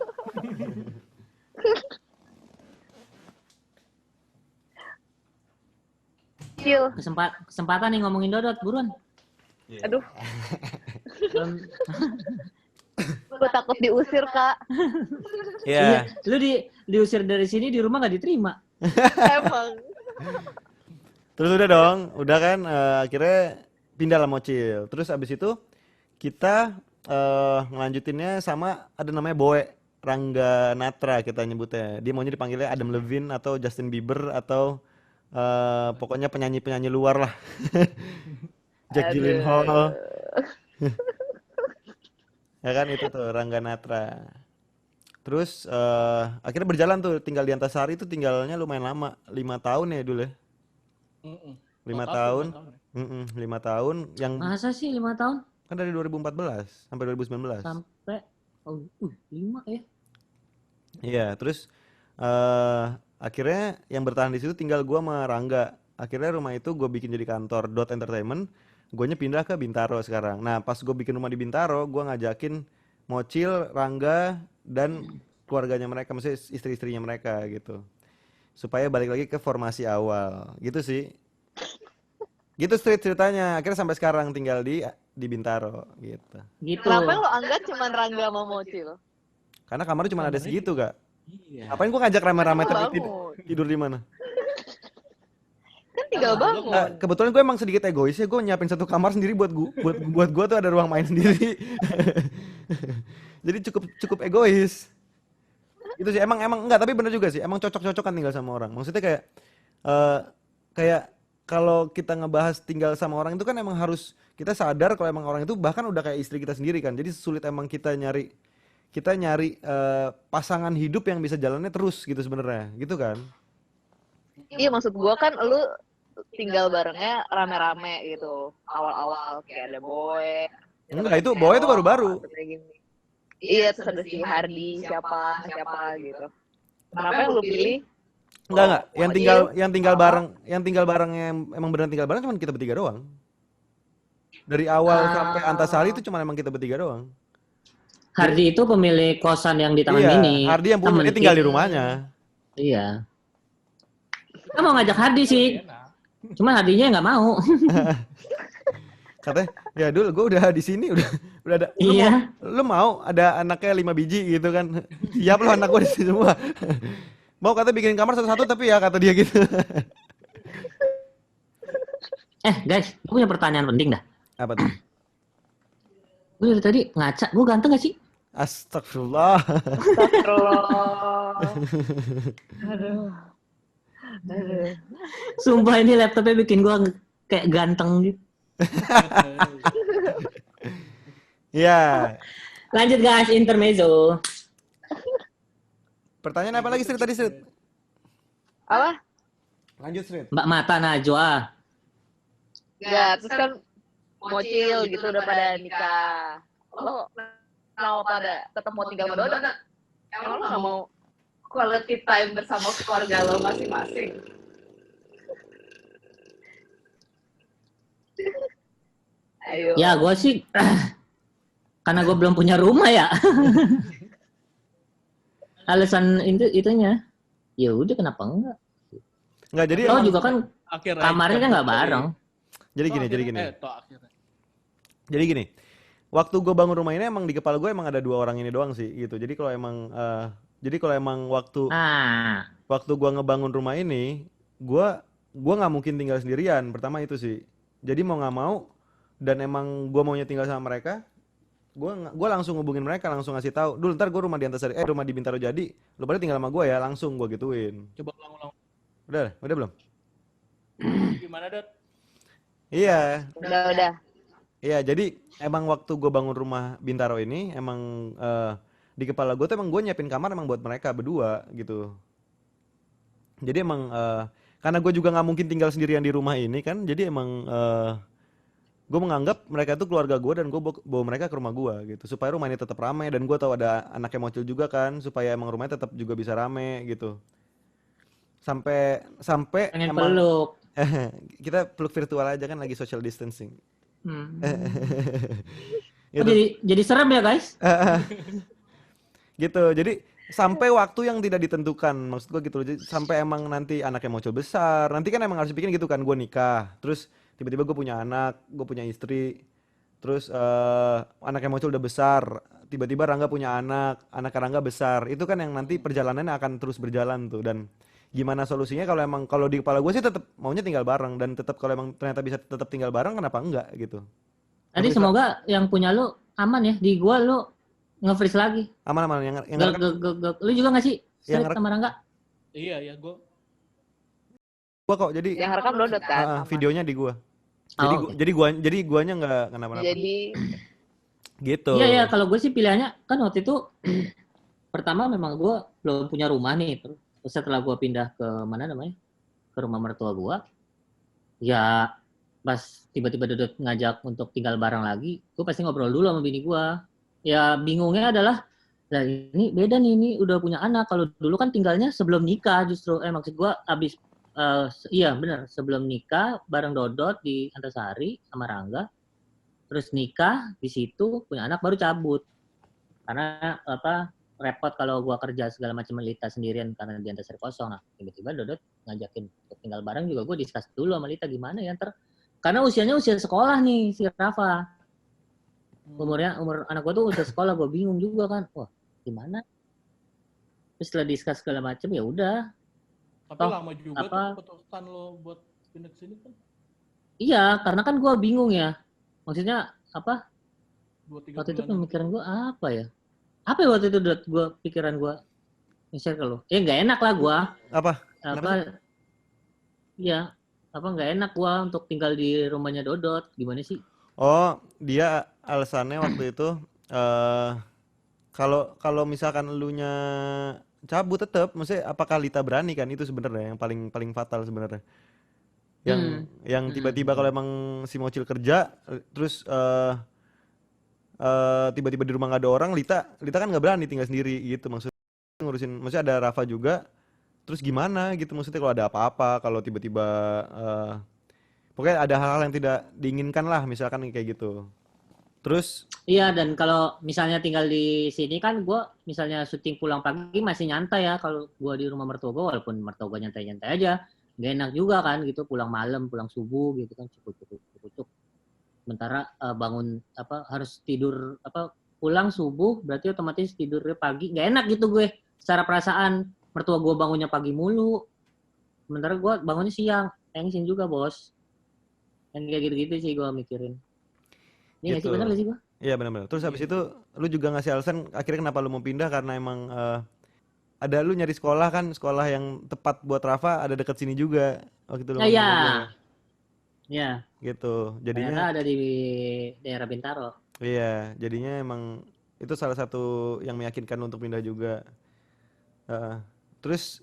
Cil. Kesempatan nih ngomongin Dodot, buruan. Aduh. Gue takut diusir, Kak. Iya. Lu diusir dari sini di rumah nggak diterima. Emang. Terus udah dong, udah kan akhirnya pindah lah Mocil. Terus abis itu kita ngelanjutinnya sama ada namanya Boe Rangga Natra kita nyebutnya. Dia maunya dipanggilnya Adam Levine atau Justin Bieber atau pokoknya penyanyi-penyanyi luar lah. Jack Gyllenhaal. Ya kan itu tuh Rangga Natra. Terus akhirnya berjalan tuh tinggal di Antasari itu tinggalnya lumayan lama, 5 tahun ya dulu ya. 5 tahun. 5 tahun yang Masa sih 5 tahun? kan dari 2014 sampai 2019. Sampai 5 ya. Iya, terus akhirnya yang bertahan di situ tinggal gua sama Rangga. Akhirnya rumah itu gue bikin jadi kantor Dot Entertainment. Guanya pindah ke Bintaro sekarang. Nah, pas gue bikin rumah di Bintaro, gua ngajakin Mocil, Rangga dan keluarganya mereka, maksudnya istri-istrinya mereka gitu. Supaya balik lagi ke formasi awal. Gitu sih. Gitu street ceritanya. Akhirnya sampai sekarang tinggal di Bintaro gitu. Gitu. Kenapa lo angkat cuman Rangga sama Mocil? Karena kamarnya cuma ada segitu, Kak. Iya. Apain gua ngajak rame-rame Kan tapi bangun. tidur di mana? Kan tinggal bangun. Kebetulan gue emang sedikit egois ya, gue nyiapin satu kamar sendiri buat gue tuh ada ruang main sendiri. Jadi cukup egois. Itu sih emang enggak, tapi bener juga sih. Emang cocok-cocokan tinggal sama orang. Maksudnya kayak kalau kita ngebahas tinggal sama orang itu kan emang harus kita sadar kalau emang orang itu bahkan udah kayak istri kita sendiri kan. Jadi sulit emang kita nyari pasangan hidup yang bisa jalannya terus gitu sebenarnya, gitu kan? Iya, maksud gua kan lu tinggal barengnya rame-rame gitu. Awal-awal kayak ada Boy. Enggak, itu Boy itu baru-baru. Iya, terus ada si Hardi, siapa gitu. Kenapa yang lu pilih? Enggak. Mocil, Yang tinggal bareng yang emang beneran tinggal bareng cuma kita bertiga doang. Dari awal sampai Antasari itu cuma emang kita bertiga doang. Hardi itu pemilik kosan yang di Taman Iya, Mini. Hardi yang punya, dia tinggal di rumahnya. Iya. Kita mau ngajak Hardi sih. Cuman Hardinya nggak mau. Katanya, ya dulu gue udah di sini udah ada. Iya. Lu mau ada anaknya 5 biji gitu kan? Siap lo anak gue di sini semua. Mau katanya bikin kamar satu-satu tapi ya kata dia gitu. Guys, gue punya pertanyaan penting dah. Apa tuh? Gue dari tadi ngaca, gue ganteng gak sih? Astagfirullah. Aduh. Sumpah ini laptopnya bikin gue kayak ganteng gitu. Ya. Lanjut guys, intermezzo. Pertanyaan apa lagi Sri tadi Sri? Apa? Lanjut Sri. Mbak Mata Najwa. Enggak, terus kan Mocil gitu udah pada nikah. Lo mau pada tetap mau tinggal sama Dodot? Emang lo gak mau quality time bersama keluarga lo masing-masing? Ayo. Ya gue sih karena gue belum punya rumah ya. Alasan itunya. Ya udah kenapa enggak? Enggak, jadi Lo emang- juga kan kamarnya kan nggak bareng. jadi gini. Jadi gini. Waktu gue bangun rumah ini emang di kepala gue emang ada 2 orang ini doang sih gitu. Jadi kalau emang Jadi kalau emang waktu Nah, gua ngebangun rumah ini, gua nggak mungkin tinggal sendirian. Pertama itu sih. Jadi mau nggak mau, dan emang gua maunya tinggal sama mereka, gua langsung hubungin mereka, langsung ngasih tahu, "Dul, ntar gua rumah di Antasari, rumah di Bintaro jadi, lu pada tinggal sama gua ya." Langsung gua gituin. Coba ulang-ulang. Udah belum? Gimana, Dot? Iya, Udah. iya. Jadi emang waktu gua bangun rumah Bintaro ini, emang di kepala gua tuh emang gua nyiapin kamar emang buat mereka berdua gitu. Jadi emang karena gue juga nggak mungkin tinggal sendirian di rumah ini kan, jadi emang gue menganggap mereka itu keluarga gue, dan gue bawa mereka ke rumah gue gitu supaya rumah ini tetap ramai, dan gue tahu ada anaknya Mocil juga kan, supaya emang rumahnya tetap juga bisa rame gitu. Sampai sampai pengen emang peluk. kita peluk virtual aja kan, lagi social distancing. Hmm. Oh, Gitu. jadi serem ya guys? Gitu. Jadi sampai waktu yang tidak ditentukan, maksud gue gitu loh. Jadi, sampai emang nanti anaknya mau coba besar, nanti kan emang harus bikin gitu kan, gue nikah terus tiba-tiba gue punya anak, gue punya istri, terus anaknya Mocul udah besar, tiba-tiba Rangga punya anak Rangga besar, itu kan yang nanti perjalanannya akan terus berjalan tuh. Dan gimana solusinya, kalau di kepala gue sih tetap maunya tinggal bareng, dan tetap kalau emang ternyata bisa tetap tinggal bareng, kenapa enggak gitu. Tadi Tapi semoga yang punya lu aman ya. Di gua lu nge-freeze lagi. aman yang Gak, ngerekam, lu juga nggak sih? yang Straight sama Rangga? Iya, gue gue kok, jadi Yang rekam Dodot kan. aman. videonya di gue. Oh, oke. Jadi guanya nggak kenapa-napa. Jadi Gitu. Iya, kalau gue sih pilihannya kan waktu itu pertama memang gue belum punya rumah nih. Terus setelah gue pindah ke mana namanya? Ke rumah mertua gue. Ya pas tiba-tiba Dodot ngajak untuk tinggal bareng lagi, gue pasti ngobrol dulu sama bini gue. Ya bingungnya adalah, lah ini beda nih, ini udah punya anak. Kalau dulu kan tinggalnya sebelum nikah justru. Maksud gue abis, iya benar, sebelum nikah bareng Dodot di Antasari sama Rangga. Terus nikah di situ, punya anak baru cabut. Karena apa, repot kalau gua kerja segala macam Lita sendirian karena di Antasari kosong. Nah, tiba-tiba Dodot ngajakin untuk tinggal bareng juga, gue discuss dulu sama Lita gimana ya ntar. Karena usianya usia sekolah nih si Rafa. Umur anak gua tuh usia sekolah, gua bingung juga kan. Wah, gimana? Terus setelah discuss segala macam ya udah. tapi Toh, lama juga apa? tuh keputusan lo buat pindah ke sini kan. Iya, karena kan gua bingung ya. Maksudnya apa? 2-3 Waktu itu bulan. pemikiran gua apa ya? Apa ya waktu itu Dot, gua pikiran gua share ke lu. Ya nggak enak lah gua. Apa? Kenapa sih? Iya, apa nggak enak gua untuk tinggal di rumahnya Dodot. Gimana sih? Oh, dia alasannya waktu itu kalau misalkan elunya cabut tetap, maksudnya apakah Lita berani kan, itu sebenarnya yang paling fatal sebenarnya. Yang tiba-tiba kalau emang si Mocil kerja terus tiba-tiba di rumah nggak ada orang, Lita kan nggak berani tinggal sendiri gitu, maksudnya ngurusin, maksudnya ada Rafa juga, terus gimana gitu, maksudnya kalau ada apa-apa, kalau tiba-tiba pokoknya ada hal-hal yang tidak diinginkan lah, misalkan kayak gitu. Terus Iya, dan kalau misalnya tinggal di sini kan gua misalnya syuting pulang pagi masih nyantai ya. Kalau gua di rumah mertua gua, walaupun mertua gua nyantai-nyantai aja, nggak enak juga kan gitu, pulang malam, pulang subuh gitu kan, cukup. Sementara bangun apa harus tidur apa pulang subuh berarti otomatis tidurnya pagi, nggak enak gitu gue secara perasaan. Mertua gue bangunnya pagi mulu, sementara gue bangunnya siang, tensin juga bos. Yang kayak gitu-gitu sih gue mikirin. Ini nggak sih, gitu. bener gak sih gue? Iya benar-benar. Terus habis itu lu juga ngasih alasan akhirnya kenapa lu mau pindah, karena emang ada lu nyari sekolah kan, sekolah yang tepat buat Rafa ada dekat sini juga. Waktu itu lu ngomong Iya. sama gue. Ya, Gitu. ternyata Jadinya ada di daerah Bintaro. iya, jadinya emang itu salah satu yang meyakinkan lu untuk pindah juga. Heeh. Terus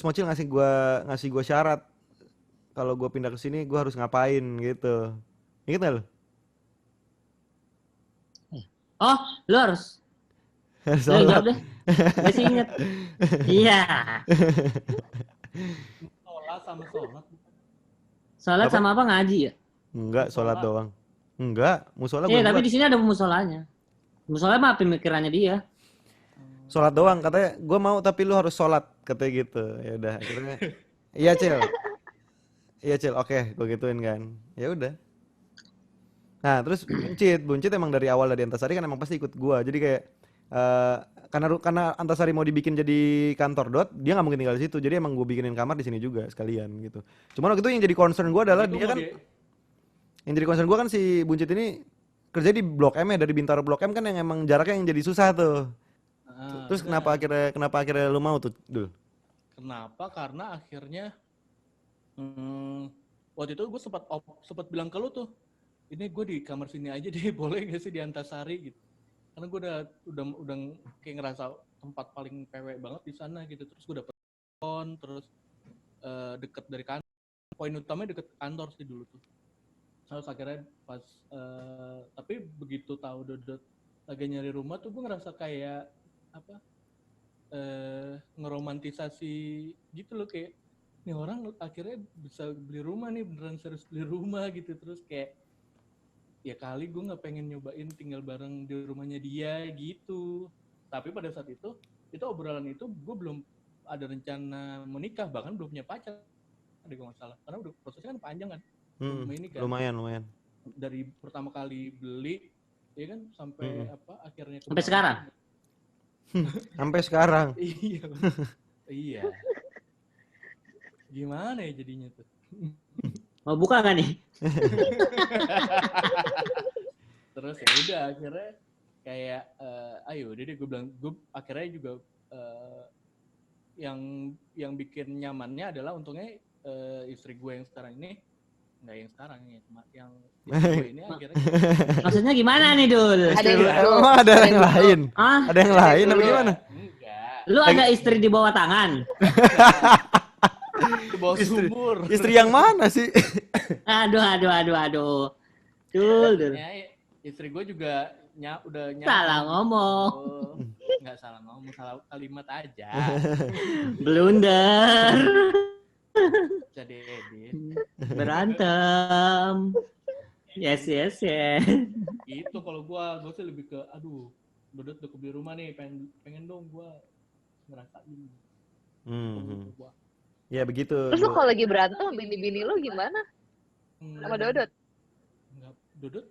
Mocil ngasih gua syarat kalau gua pindah ke sini gua harus ngapain gitu. Ingat nggak lu? Oh, lu harus. Lu Sholat. jawab deh. Gue sih inget. Iya. Sholat. Sholat Apa? sama apa ngaji ya? Enggak, sholat Musola. doang. Enggak, musola Iya, gua tapi buat. di sini ada musolanya. Musola mah pemikirannya dia. Sholat doang katanya, gua mau tapi lu harus sholat katanya gitu. Ya udah, akhirnya iya Cil. Iya Cil, oke, gua gituin kan. Ya udah. Nah, terus Buncit emang dari awal dari Antasari kan emang pasti ikut gua. Jadi kayak eh, karena Antasari mau dibikin jadi kantor dot, dia nggak mungkin tinggal di situ. Jadi emang gue bikinin kamar di sini juga sekalian gitu. Cuman waktu itu yang jadi concern gue adalah Itu dia mau kan, di- yang jadi concern gue kan si Buncit ini kerja di Blok M ya, dari Bintaro Blok M kan yang emang jaraknya yang jadi susah tuh. Terus benar. kenapa akhirnya lu mau tuh, Dul? Kenapa? Karena akhirnya waktu itu gue sempat bilang ke lu tuh, ini gue di kamar sini aja deh, boleh gak sih di Antasari gitu? Karena gue udah kayak ngerasa tempat paling pewek banget di sana gitu. Terus gue dapet phone, terus deket dari kantor. Poin utamanya deket kantor sih dulu tuh. Terus akhirnya pas tapi begitu tahu Dodot lagi nyari rumah tuh gue ngerasa kayak apa? Ngeromantisasi gitu loh, kayak nih orang akhirnya bisa beli rumah nih, beneran serius beli rumah gitu. Terus kayak ya kali gue nggak pengen nyobain tinggal bareng di rumahnya dia gitu. Tapi pada saat itu obrolan itu gue belum ada rencana menikah, bahkan belum punya pacar deh kalau nggak salah, karena udah prosesnya kan panjang kan rumah ini kan, Lumayan. dari pertama kali beli ya kan sampai akhirnya Sampai sekarang? Sampai sekarang. iya iya gimana ya jadinya tuh. Mau buka nggak nih? Terus ya udah akhirnya kayak ayo udah deh, gue bilang, gue akhirnya juga yang bikin nyamannya adalah untungnya istri gue yang sekarang ini, nggak yang sekarang ya, cuma yang gue ini akhirnya Maksudnya gimana nih, Dul? Ada yang dulu. Emang ada yang lain? Ah, Ada yang lain apa gimana? enggak lu ada istri di bawah tangan? di bawah sumur. Istri yang mana sih? Aduh. Dul. Ya, istri gue juga udah Salah ngomong. Nggak salah ngomong, salah kalimat aja. Blunder. Bisa diedit. Berantem. Yes. Itu kalau gue sih lebih ke aduh, Dodot udah kebeli rumah nih, pengen dong gue ngerasain. Hmm. Gua. Ya begitu. Terus lu kalau lagi berantem bini-bini lu gimana? Sama Dodot? Dodot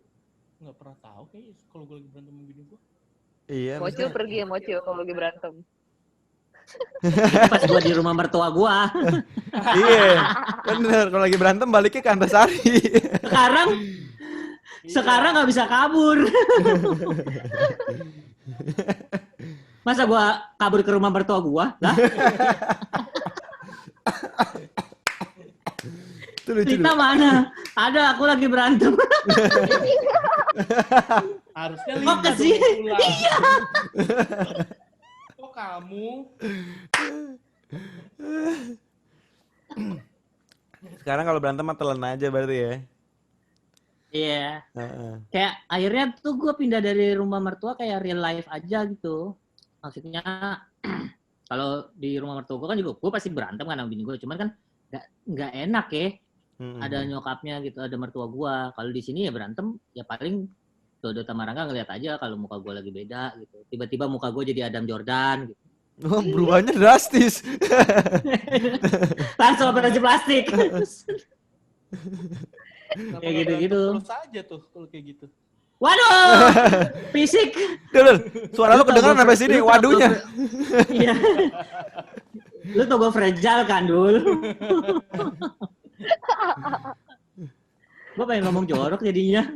nggak pernah tahu kayaknya kalau gue lagi berantem sama bini gue. Iya. Mocil pergi ya Mocil kalau lagi berantem. Pas gua di rumah mertua gua. Iya. Bener. Kalau lagi berantem baliknya ke Antasari. Sekarang nggak bisa kabur. Masa gua kabur ke rumah mertua gua? Lah, Itu lucu. Rita mana? Ada, aku lagi berantem. Harusnya Kok Lina dong kesini? pulang. Iya. Kok kamu? Sekarang kalau berantem mah telan aja berarti ya. Iya. Heeh. Kayak akhirnya tuh gua pindah dari rumah mertua kayak real life aja gitu. Maksudnya kalau di rumah mertua gua kan juga gua pasti berantem kan sama bini gua, cuman kan nggak enak ya. Ada nyokapnya gitu, ada mertua gua. Kalau di sini ya berantem, ya paling Dodot sama Rangga ngeliat aja kalau muka gua lagi beda gitu. Tiba-tiba muka gua jadi Adam Jordan gitu. Oh, berubahnya drastis. Langsung operasi plastik. Kenapa Kayak nggak gitu-gitu. berantem terus aja tuh kalau kayak gitu. Waduh, fisik. Dul, suara lu kedengeran sampai sini, Lu tau waduhnya. Iya. Lu tau gue fragile kan, Dul? Gue pengen ngomong jorok jadinya.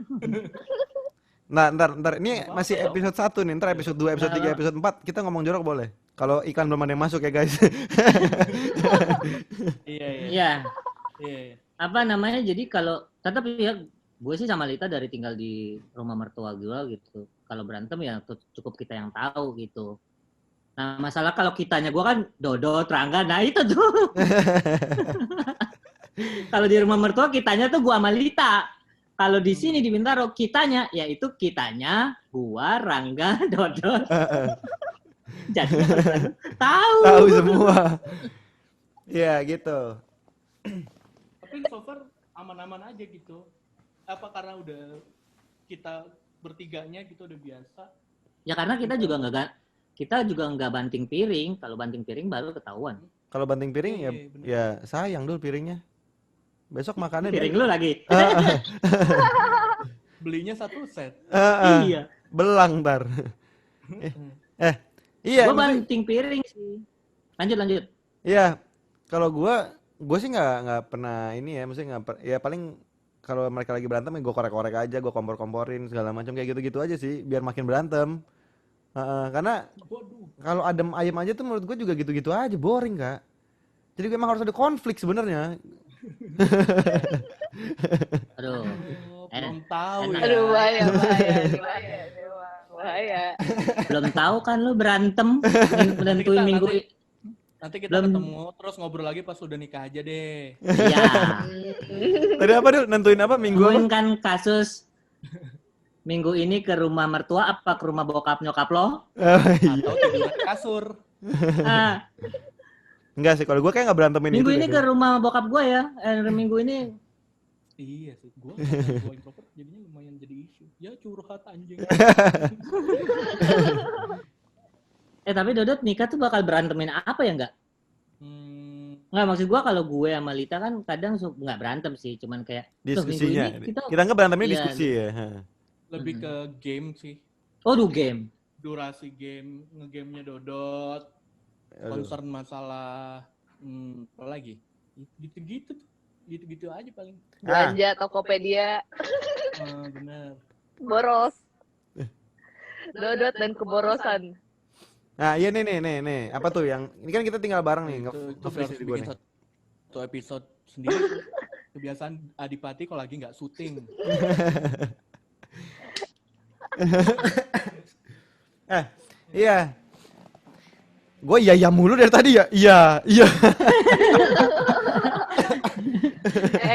Nah, ntar ini masih episode 1 nih, ntar episode 2, episode 3, episode 4 kita ngomong jorok boleh. Kalau iklan belum ada yang masuk ya, guys. Iya. Iya. Apa namanya? Jadi kalau tetap ya gue sih sama Lita dari tinggal di rumah mertua gue gitu. Kalau berantem ya cukup kita yang tahu gitu. Nah masalah kalau kitanya gue kan Dodot, Rangga, nah itu tuh. Kalau di rumah mertua kitanya tuh gue sama Lita. Kalau di sini di Bintaro kitanya, yaitu kitanya gua, Rangga, Dodot. Jadi tahu semua. Iya gitu. Tapi so far aman-aman aja gitu. Apa karena udah kita bertiganya gitu udah biasa? Ya karena kita juga nggak banting piring. Kalau banting piring baru ketahuan. Kalau banting piring ya, Iya, bener. ya sayang dulu piringnya. Besok makannya Piring lu lagi. Belinya satu set. Iya. Belang ntar. Iya, Gue maksudnya, banting piring sih. Lanjut. iya. Kalau gue sih nggak pernah ini ya, maksudnya ya paling kalau mereka lagi berantem ya gue korek-korek aja, gue kompor-komporin segala macam kayak gitu-gitu aja sih, biar makin berantem. Heeh, karena Waduh. kalau adem ayem aja tuh menurut gue juga gitu-gitu aja, boring kak. Jadi memang harus ada konflik sebenarnya. Aduh. Belum tahu Enak. ya. Aduh, bahaya. Bahaya. Belum tahu kan lu berantem menentuin Nanti minggu kita- Nanti kita Belum- ketemu terus ngobrol lagi pas udah nikah aja deh. Iya. Tadi apa dulu? Nentuin apa minggu apa? Nemuin kan kasus minggu ini ke rumah mertua apa ke rumah bokap nyokap lo? Iya. Atau tiduran di kasur. Ah, Enggak sih, kalau gue kayak nggak berantemin minggu itu ini deh, ke rumah bokap gue ya. Minggu ini Iya sih, gue introvert jadinya lumayan jadi isu. Ya curhat anjing. tapi Dodot nikah tuh bakal berantemin apa ya enggak? Hmm, Enggak, maksud gua kalau gue sama Lita kan kadang nggak berantem sih, cuman kayak "Tuh, minggu diskusinya. ini kita Kita nggak berantemnya Iya. diskusi ya. lebih ke game sih. oh game. Durasi game, ngegamenya Dodot, Aduh. concern masalah apa lagi? Gitu-gitu tuh. Gitu-gitu aja paling. Belanja Tokopedia, Bener. boros. Dodot dan keborosan. Nah, iya nih. Apa tuh yang ini kan kita tinggal bareng nih, Itu nge-freeze harus di gua bikin nih. satu episode sendiri tuh. Kebiasaan Adipati kalau lagi nggak syuting. Iya. Gue iya mulu dari tadi ya. Iya.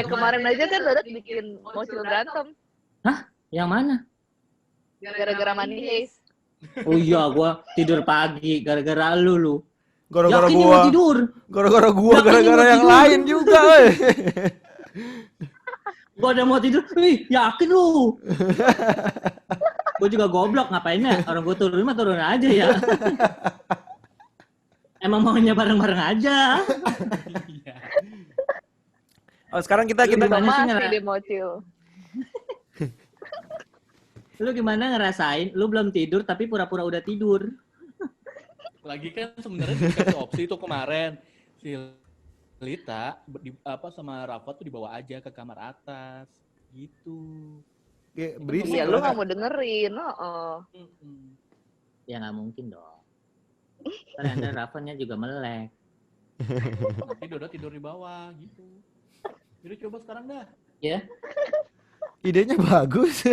Kemarin aja kan Dodot bikin Mocil berantem. Yang mana? Gara-gara Money Heist. Oh iya, gua tidur pagi gara-gara lu. Gara-gara Yakin gua. mau tidur? Gara-gara gua, Yakin gara-gara mau yang tidur? lain juga, weh. Gua udah mau tidur. Wih, yakin lu? Gua juga goblok ngapainnya? Orang gua turun aja ya. Emang maunya bareng-bareng aja. Iya. Oh, sekarang kita Lu kita gimana sih Masih ngera- di Mocil. Lu gimana ngerasain? Lu belum tidur tapi pura-pura udah tidur. Lagi kan sebenarnya dikasih opsi tuh kemarin si Lita sama Rafa tuh dibawa aja ke kamar atas gitu. kayak berisik. Iya, lu lah, nggak Kak. mau dengerin. Oh. Ya nggak mungkin dong. Karena Rafa-nya juga melek. Nanti Dodot tidur di bawah gitu. Jadi coba sekarang dah. Ya, Idenya bagus.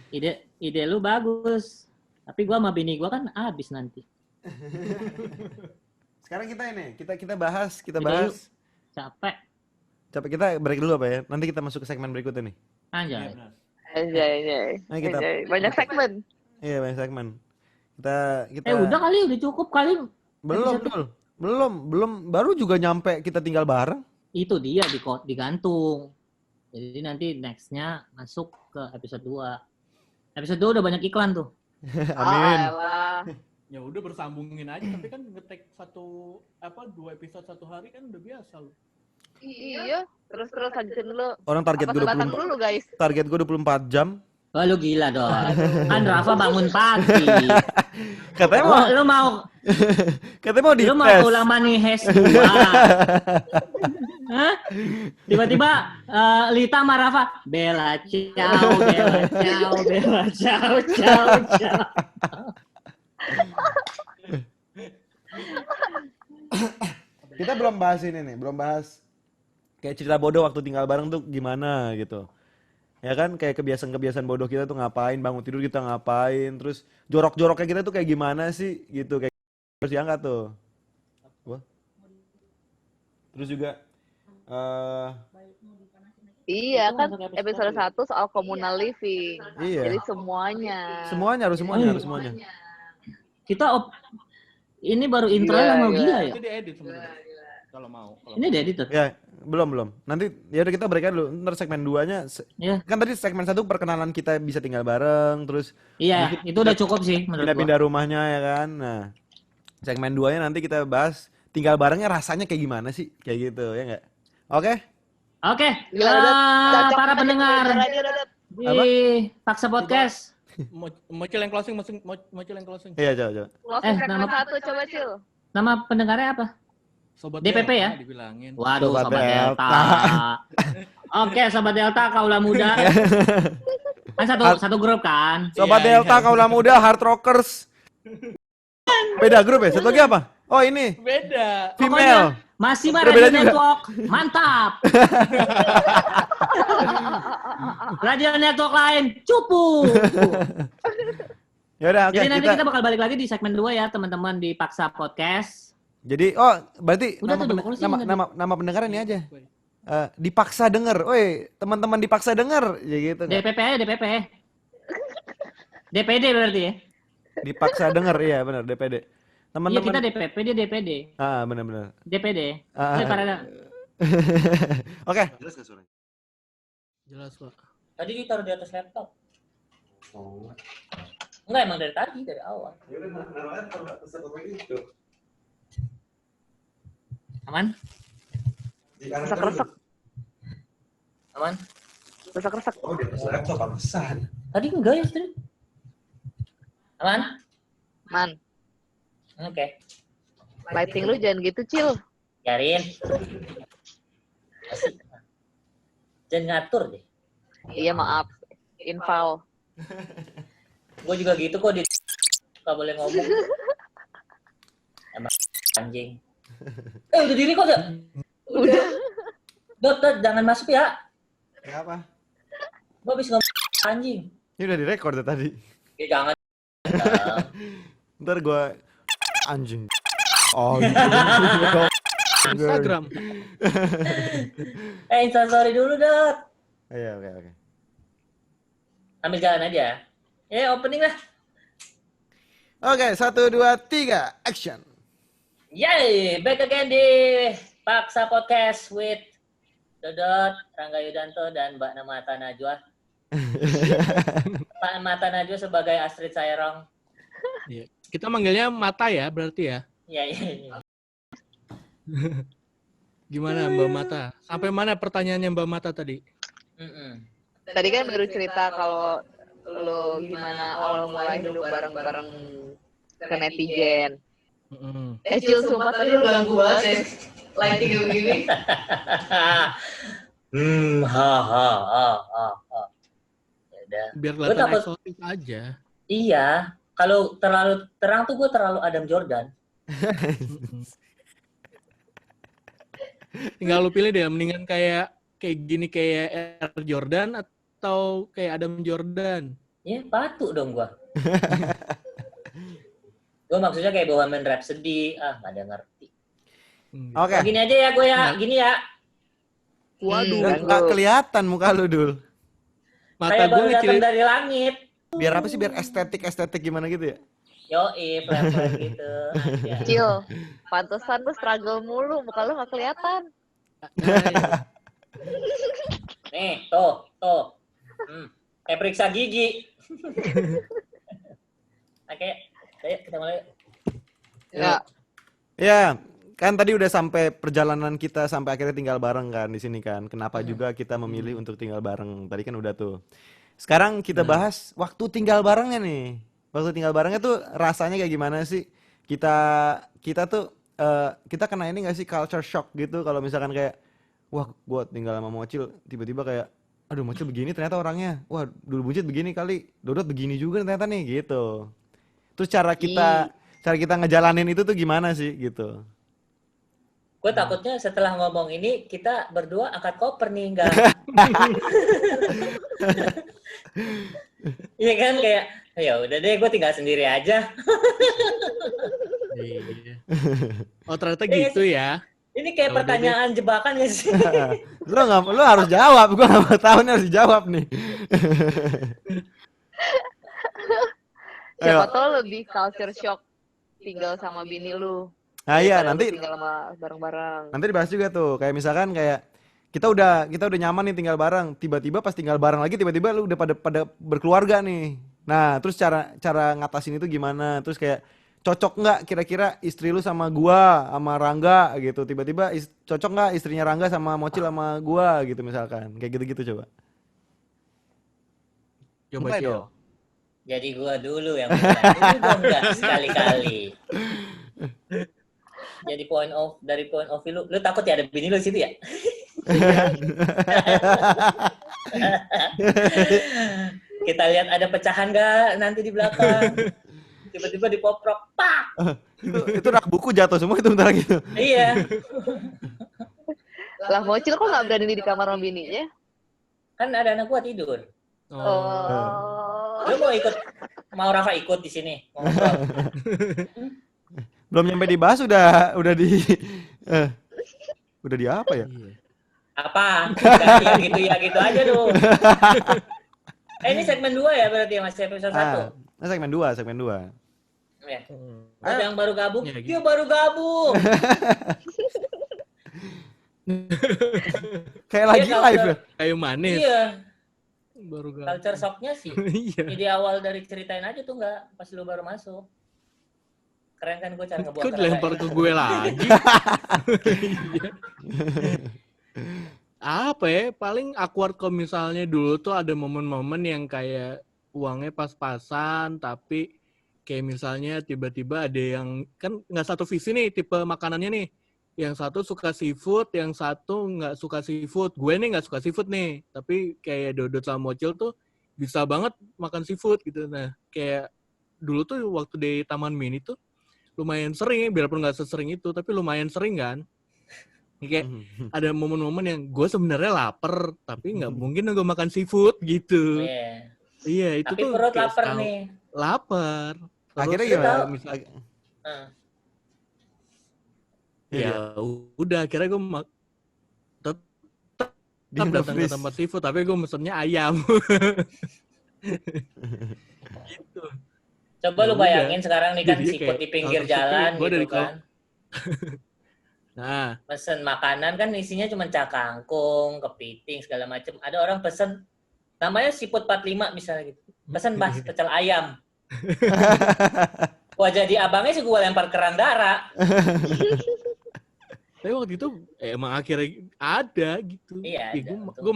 ide lu bagus. Tapi gua sama bini gua kan habis nanti. Sekarang kita bahas, Kita Capek. Capek kita break dulu apa ya? Nanti kita masuk ke segmen berikutnya nih. Anjay. benar. Anjay. Nah, kita- Banyak segmen. Iya, banyak segmen. Kita Udah kali, udah cukup kali. belum baru juga nyampe kita tinggal bareng. Itu dia digantung. Jadi nanti nextnya masuk ke episode 2. Episode 2 udah banyak iklan tuh. Amin. Alah. Ya udah bersambungin aja tapi kan ngetek 2 episode satu hari kan udah biasa loh. Iya. Terus lanjutin dulu. Orang target gue Batang 24 dulu guys. target gue 24 jam. Wah, lu gila dong. Kan Rafa bangun pagi. Katanya mau Lu mau dites. lu mau ulang Money Heist 2. Hah? Tiba-tiba Lita sama Rafa, Bella ciao. Kita belum bahas ini nih, belum bahas kayak cerita bodoh waktu tinggal bareng tuh gimana gitu. Ya kan kayak kebiasaan-kebiasaan bodoh kita tuh ngapain, bangun tidur kita ngapain, terus jorok-joroknya kita tuh kayak gimana sih gitu, kayak harus diangkat tuh. Wah. Terus juga Iya Itu kan masuk episode 1 soal communal living. iya. Jadi semuanya. Harus semuanya. Kita ini baru intro Gila, mau gila. gila ya. Itu diedit sebenarnya. Kalau mau. Ini udah editor. Ya, belum. Nanti ya udah kita break aja dulu. Ntar segmen 2-nya Ya. kan tadi segmen 1 perkenalan kita bisa tinggal bareng, terus Iya, itu udah cukup sih menurut gua. pindah-pindah rumahnya ya kan. Nah, segmen 2-nya nanti kita bahas tinggal barengnya rasanya kayak gimana sih? Kayak gitu ya enggak? Oke? Oke, Gila, Dodot. Cocok para aja pendengar aja, Dodot. di Paksa Podcast. Mocil yang closing, Mocil yang closing. Iya, coba. Closing nama- segmen 1 coba Cil. Nama pendengarnya apa? Sobat DPP ya? Delta dibilangin. Waduh, Sobat Sobat Delta. Delta. Oke, Sobat Delta, kaulah muda. Kan satu grup kan? Sobat Iya, Delta, iya. kaulah muda, hard rockers. Beda grup ya? Satu lagi apa? Oh ini, Beda. female. Masih mah Berbeda Radio juga. Network. Mantap. Radio Network lain, cupu. Ya udah, oke, Jadi nanti kita bakal balik lagi di segmen 2 ya, teman-teman di Paksa Podcast. Jadi, oh berarti Udah nama, tuh, pen- udah closing nama, tadi. nama, nama pendengar ini aja. Dipaksa denger. Woi, teman-teman dipaksa denger. Ya gitu nggak? DPP aja, DPP. DPD berarti ya. Dipaksa denger, iya benar DPD. Iya, Teman-teman. kita DPP, dia DPD. Benar-benar. DPD. Ah, Oke. Jelas nggak suaranya? Jelas, Pak. Tadi ditaruh di atas laptop. Enggak, emang dari tadi, dari awal. Aman? Resek-resek. Aman? Resek-resek. Oh, di atas laptop pantesan. Tadi enggak ya, tadi. Aman? Man, Oke. lighting lu jangan gitu Cil. Biarin. Asik. Jangan ngatur deh. Iya maaf. Infal. Gue juga gitu kok di nggak boleh ngomong. Emang anjing. Udah diri kok ya? Udah. Dot, jangan masuk ya. Kenapa? Gue habis ngomong anjing. Ini udah direkord ya tadi. Ya jangan. Ntar gue anjing. Oh, Instagram. Instastory dulu, Dot. Iya, oke. Ambil jalan aja. Ya, opening lah. Oke, 1, 2, 3, action. Yay, back again di Paksa Podcast with Dodot, Rangga Yudanto, dan Mbak Namata Najwa. Pak Mata Najwa sebagai Astrid Sairong. Iya. Kita manggilnya Mata ya, berarti ya. Iya. Gimana Mbak Mata? Sampai mana pertanyaannya Mbak Mata tadi? Tadi kan baru cerita kalau lu gimana awal mulai dulu bareng-bareng ke netizen. Cil, sumpah tadi lu ganggu banget deh. Lighting kayak begini. Ya udah. Biar Gua kelihatan takut- eksotis aja. Iya, kalau terlalu terang tuh gue terlalu Adam Jordan. Tinggal lu pilih deh, mendingan kayak gini kayak Air Jordan atau kayak Adam Jordan. Ya, patuh dong gue. Gue maksudnya kayak Bohemian Rhapsody. Nggak ada ngerti. Oke. Gini aja ya gue ya, gini ya. Waduh, Nggak kelihatan muka lu, Dul. mata Kayak gue baru datang ngecilin. dari langit. Biar apa sih? Biar estetik gimana gitu ya? Yoi, flat gitu. Aja. Cil, pantesan lu struggle mulu, muka lu gak kelihatan. Nih, tuh. Kayak periksa gigi. Oke, ayo kita mulai. Ya, Ya, kan tadi udah sampai perjalanan kita sampai akhirnya tinggal bareng kan di sini kan. Kenapa juga kita memilih untuk tinggal bareng? Tadi kan udah tuh. Sekarang kita bahas waktu tinggal barengnya nih. Waktu tinggal barengnya tuh rasanya kayak gimana sih? Kita tuh kita kena ini gak sih culture shock gitu kalau misalkan kayak wah, gua tinggal sama Mocil tiba-tiba kayak aduh, Mocil begini ternyata orangnya. Wah, dulu Buncit begini kali. Dodot begini juga ternyata nih gitu. Terus cara kita ngejalanin itu tuh gimana sih gitu. Gue takutnya setelah ngomong ini kita berdua angkat koper nih, enggak. Iya kan kayak ya udah deh gue tinggal sendiri aja. Iya. Oh ternyata Iya gitu ya. Ini kayak Ya udah pertanyaan jebakan ya sih. Lu harus jawab. Gua nggak mau tahu nih, harus dijawab nih. siapa Ayo. tau lebih culture shock tinggal sama bini lu. Nah iya, Daripada lu nanti tinggal sama bareng-bareng. dibahas juga tuh. Kayak misalkan kayak kita udah nyaman nih tinggal bareng. Tiba-tiba pas tinggal bareng lagi tiba-tiba lu udah pada berkeluarga nih. Nah, terus cara ngatasin itu gimana? Terus kayak cocok nggak kira-kira istri lu sama gua sama Rangga gitu. Tiba-tiba cocok nggak istrinya Rangga sama Mocil sama gua gitu misalkan. Kayak gitu-gitu coba. Coba Mulai Cil. dong. Jadi gua dulu yang bilang, "Ini dong enggak sekali-kali." Jadi dari point of view lu takut ya ada bini lu di situ ya? Kita lihat ada pecahan nggak nanti di belakang. Tiba-tiba dipoprok, pak. Itu rak buku jatuh semua itu bentar gitu. Iya, Lah Mocil kok nggak berani di kamar sama bininya? kan ada anak gua tidur. Oh. Lu mau Rafa ikut di sini? Mau ngobrol? Belum nyampe dibahas udah di udah di apa ya? Iya. Apa? Ya gitu aja lu. Ini segmen 2 ya berarti ya, masih episode 1. Nah, segmen 2. Ya. Hmm. Ada yang baru gabung? Ya, gitu. Dia baru gabung. Kayak lagi Iya, live ya. Kayu manis. Iya, Baru gak. culture shock-nya sih. Iya. Jadi awal dari ceritain aja tuh nggak pas lu baru masuk. Keren kan gue cara ngebuang Kok dilempar ke gue lagi? Iya. Apa ya? Paling awkward kalau misalnya dulu tuh ada momen-momen yang kayak uangnya pas-pasan, tapi kayak misalnya tiba-tiba ada yang kan nggak satu visi nih tipe makanannya nih. Yang satu suka seafood, yang satu nggak suka seafood. Gue nih nggak suka seafood nih, tapi kayak Dodot sama Mocil tuh bisa banget makan seafood gitu. Nah, kayak dulu tuh waktu di Taman Mini tuh lumayan sering, biarpun nggak sesering itu, tapi lumayan sering kan. Kayak ada momen-momen yang gue sebenarnya lapar, tapi nggak mungkin gue makan seafood gitu. Iya. Iya, itu Tapi tuh perut kayak lapar setahun- nih. Lapar. Akhirnya Terus, gimana? Nah, ya udah, akhirnya gue tetap Di datang ke freeze. tempat seafood, tapi gue mesennya ayam. Gitu. coba Ya lu udah. bayangin sekarang nih kan Jadinya siput kayak di pinggir kalau sepi, jalan gua gitu dari kan. Nah, Pesen makanan kan isinya cuma cakangkung, kepiting, segala macem. Ada orang pesen, namanya siput 45 misalnya gitu. Pesen Mas, pecel ayam. Wah jadi abangnya sih gue lempar kerang darah. tapi waktu itu emang akhirnya ada gitu. Iya, Ya, ada, gue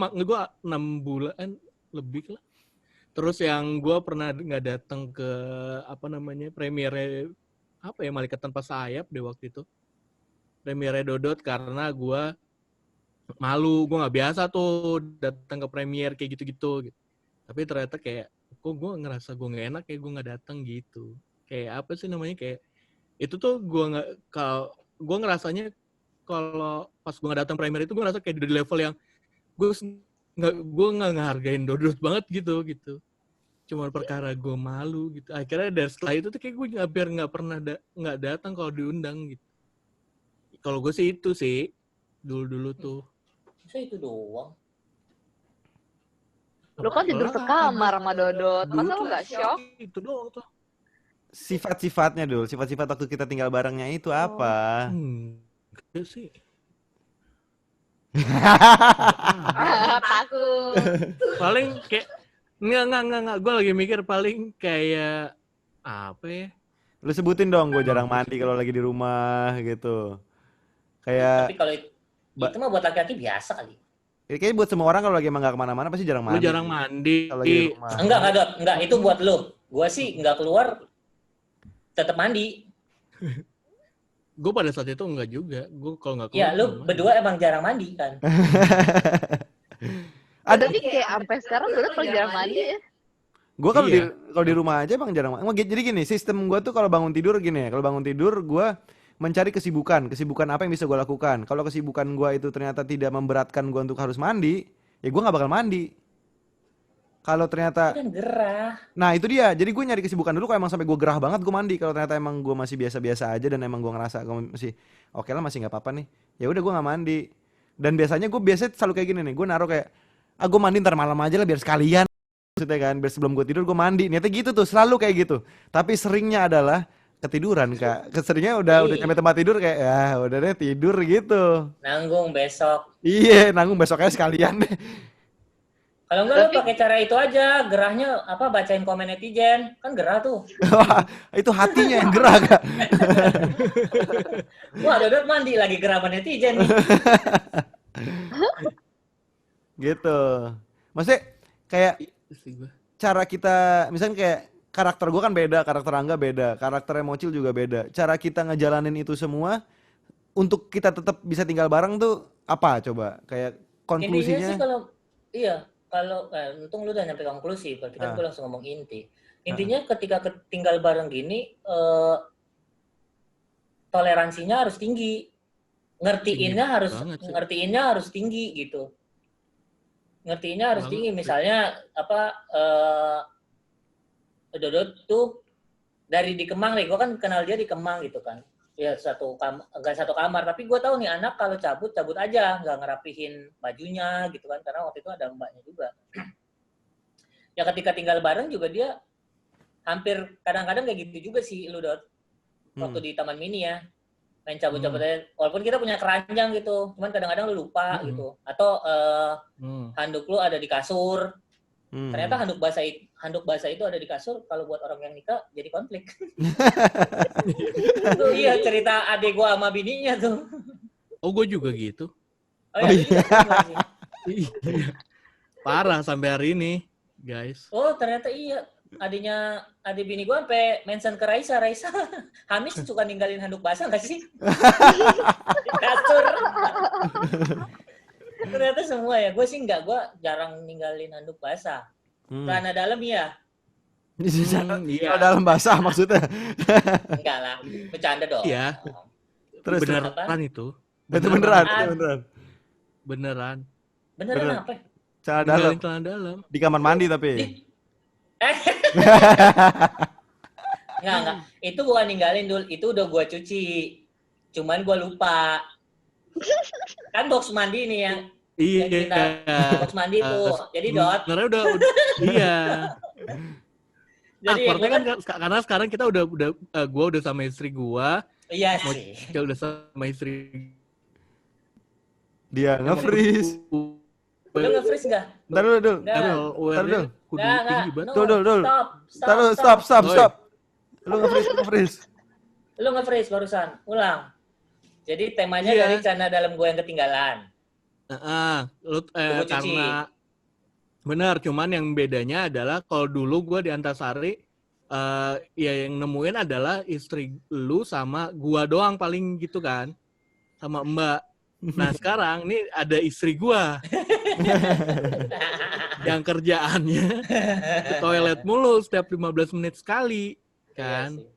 6 bulan lebih lah. Terus yang gue pernah nggak datang ke apa namanya premiere apa ya Malaikat Tanpa Sayap deh waktu itu. Premiere Dodot karena gue malu, gue nggak biasa tuh datang ke premiere kayak gitu-gitu. Gitu. Tapi ternyata kayak kok gue ngerasa gue nggak enak kayak gue nggak datang gitu. Kayak apa sih namanya kayak itu tuh gue nggak kalau gue ngerasanya kalau pas gue nggak datang premiere itu gue ngerasa kayak di level yang gue nggak ngehargain Dodot banget gitu. Cuma perkara gue malu gitu. Akhirnya dari setelah itu tuh kayak gue hampir nggak pernah nggak datang kalau diundang gitu. Kalau gue sih itu sih dulu tuh. Masa itu doang? Lu kan tidur sekamar sama Dodot. Dulu Masa lu tuh nggak shock? Itu doang tuh. Sifat-sifatnya dulu, sifat-sifat waktu kita tinggal barengnya itu apa? Enggak sih. Takut. Paling kayak enggak. Gue lagi mikir paling kayak apa ya? Lu sebutin dong, gue jarang mandi kalau lagi di rumah gitu. Kayak Tapi kalau itu mah buat laki-laki biasa kali. kayaknya buat semua orang kalau lagi emang gak kemana-mana pasti jarang Lu mandi. jarang mandi. Kalau lagi di rumah. Enggak Dot. Enggak, itu buat lu. Gua sih enggak keluar, tetap mandi. Gue pada saat itu enggak juga. Gue kalau enggak keluar. Ya, lu mandi. berdua emang jarang mandi kan. Ada Tapi kayak sampai sekarang Dodot paling jarang mandi ya. gue kalau Iya. kalau di rumah aja emang jarang. Jadi gini, sistem gue tuh kalau bangun tidur gini ya. Kalau bangun tidur gue mencari kesibukan apa yang bisa gue lakukan. Kalau kesibukan gue itu ternyata tidak memberatkan gue untuk harus mandi, ya gue nggak bakal mandi. Kalau ternyata, Itu kan gerah. nah itu dia. Jadi gue nyari kesibukan dulu. Kalau emang sampai gue gerah banget gue mandi. Kalau ternyata emang gue masih biasa-biasa aja dan emang gue ngerasa gue masih oke lah, masih nggak apa-apa nih, ya udah gue nggak mandi. Dan biasanya gue selalu kayak gini nih. Gue naruh kayak, gue mandi ntar malam aja lah biar sekalian. Maksudnya kan, biar sebelum gue tidur gue mandi. Niatnya gitu tuh, selalu kayak gitu. Tapi seringnya adalah ketiduran Kak. Keseringnya udah nyampe tempat tidur kayak, ya udah deh tidur gitu. Nanggung besok. Iya, nanggung besoknya sekalian deh. Kalau enggak lu pakai cara itu aja, gerahnya apa bacain komen netizen. Kan gerah tuh. Wah, itu hatinya yang gerah Kak. Wah, Dodot mandi lagi gerah sama netizen nih. Gitu. Maksudnya kayak Sih gua. cara kita, misalnya kayak karakter gue kan beda, karakter Angga beda, karakter Mocil juga beda. Cara kita ngejalanin itu semua untuk kita tetap bisa tinggal bareng tuh apa coba? Kayak Intinya sih konklusinya. kalau untung lu udah nyampe konklusi, berarti kan Ah. gue langsung ngomong inti. Intinya ketika tinggal bareng gini, toleransinya harus tinggi, ngertiinnya harus tinggi gitu. Ngertiinnya harus Banget tinggi. sih. Misalnya Dodot tuh dari di Kemang nih, gue kan kenal dia di Kemang gitu kan. Ya enggak satu kamar, tapi gue tahu nih anak kalau cabut aja, nggak ngerapihin bajunya gitu kan, karena waktu itu ada mbaknya juga. Ya ketika tinggal bareng juga dia hampir kadang-kadang kayak gitu juga sih lu Dot. Waktu di Taman Mini ya, main cabut-cabut aja. Walaupun kita punya keranjang gitu, cuman kadang-kadang lu lupa gitu. Atau handuk lu ada di kasur. Ternyata handuk basah itu ada di kasur. Kalau buat orang yang nikah jadi konflik. Itu iya cerita adik gua sama bininya tuh. Oh, gue juga gitu. Oh iya. Iya. Parah sampai hari ini, guys. Oh ternyata iya. Adik bini gua sampai mention ke Raisa, Hamis suka ninggalin handuk basah nggak sih? Di kasur. Ternyata semua ya. Gue sih enggak, gue jarang ninggalin handuk basah. Celana dalam iya. Iya. Dalam basah maksudnya. Enggak lah, bercanda dong. Iya. Terus Beneran itu. itu beneran. Beneran Beneran. apa? Celana dalam Ninggalin celana dalam. di kamar mandi tapi. Enggak. Itu bukan ninggalin dulu, itu udah gue cuci. Cuman gue lupa. Kan box mandi nih yang Iya. box mandi tuh. Jadi Dot. Sebenarnya udah iya. Jadi Awkwardnya kan karena sekarang kita udah gua udah sama istri gua, iya sih. Mocil udah sama istri Dia nge-freeze. Lu nge-freeze enggak? Ntar dulu. Nggak. Ntar dulu. kudu Nggak. tinggi banget. Dul. Ntar dulu, stop. Lu nge-freeze. Lu nge-freeze barusan. Ulang. Jadi temanya Iya. dari celana dalam gue yang ketinggalan. Gua cuci. Karena benar, cuman yang bedanya adalah kalau dulu gua di Antasari ya yang nemuin adalah istri lu sama gua doang paling gitu kan. Sama Mbak. Nah, sekarang ini ada istri gua yang kerjaannya ke toilet mulu setiap 15 menit sekali kan. Iya sih.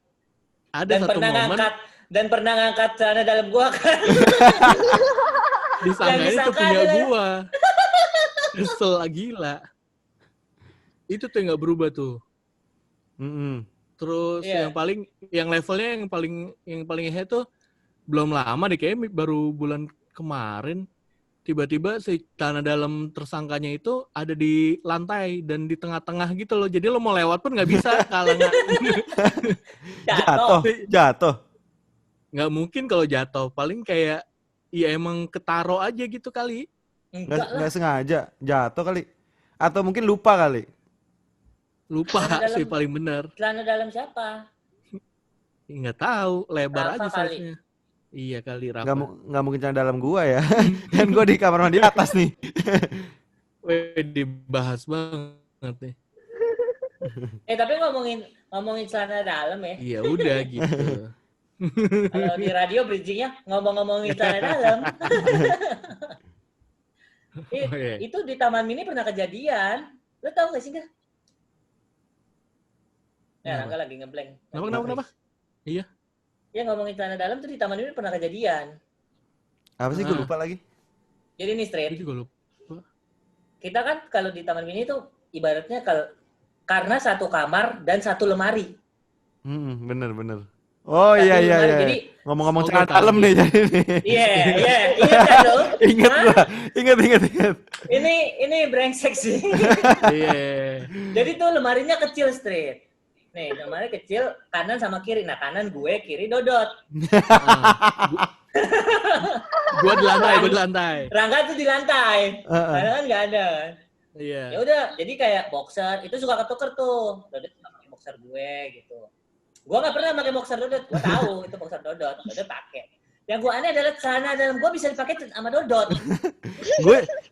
Ada Dan satu momen pernah ngangkat celana dalam gua kan. disangka yang itu disangka punya adalah- gua. Kesel gila. Itu tuh yang nggak berubah tuh. Terus Iya. yang levelnya yang paling head tuh belum lama deh, kayaknya baru bulan kemarin tiba-tiba si celana dalam tersangkanya itu ada di lantai dan di tengah-tengah gitu loh. Jadi lo mau lewat pun nggak bisa kalangan. Jatuh. Nggak mungkin kalau jatuh. Paling kayak ya emang ketaro aja gitu kali. Enggak lah. Nggak sengaja jatuh kali. Atau mungkin lupa kali. Lupa Celana dalam- sih paling benar. Celana dalam siapa? Nggak tahu, lebar Rafa aja kali. size-nya. Iya kali Rafa. Nggak mungkin celana dalam gua ya. Kan gua di kamar mandi atas nih. Weh, dibahas banget nih. Tapi ngomongin celana dalam ya. Iya udah gitu. Kalau di radio bridging-nya ngomongin celana dalam. Oke. Itu di Taman Mini pernah kejadian. Lo tau gak sih nggak? Ya, Rangga lagi ngeblank. Kenapa? Ya ngomongin celana dalam tuh di Taman Mini pernah kejadian. Apa sih gua lupa lagi. Jadi nih Gue straight, juga lupa. kita kan kalau di Taman Mini tuh ibaratnya karena satu kamar dan satu lemari. Bener. Oh Satu iya. lemari, Jadi Ngomong-ngomong Oh, celana gua dalam tahu. nih jadi nih. iya, ingat kan lo? Ingat Hah? gua. Ingat. Ini brengsek sih. Iya. Jadi tuh lemarinya kecil straight. Nih, lemari kecil kanan sama kiri. Nah, kanan gue, kiri Dodot. Gue di lantai. Rangga tuh di lantai. Karena kan nggak ada. Iya. Ya udah, jadi kayak boxer itu suka ketuker tuh. Dodot suka pakai boxer gue gitu. Gue nggak pernah pakai boxer Dodot. Gue tahu itu boxer Dodot. Dodot pakai. Yang gue aneh adalah celana dalam gue bisa dipakai sama Dodot.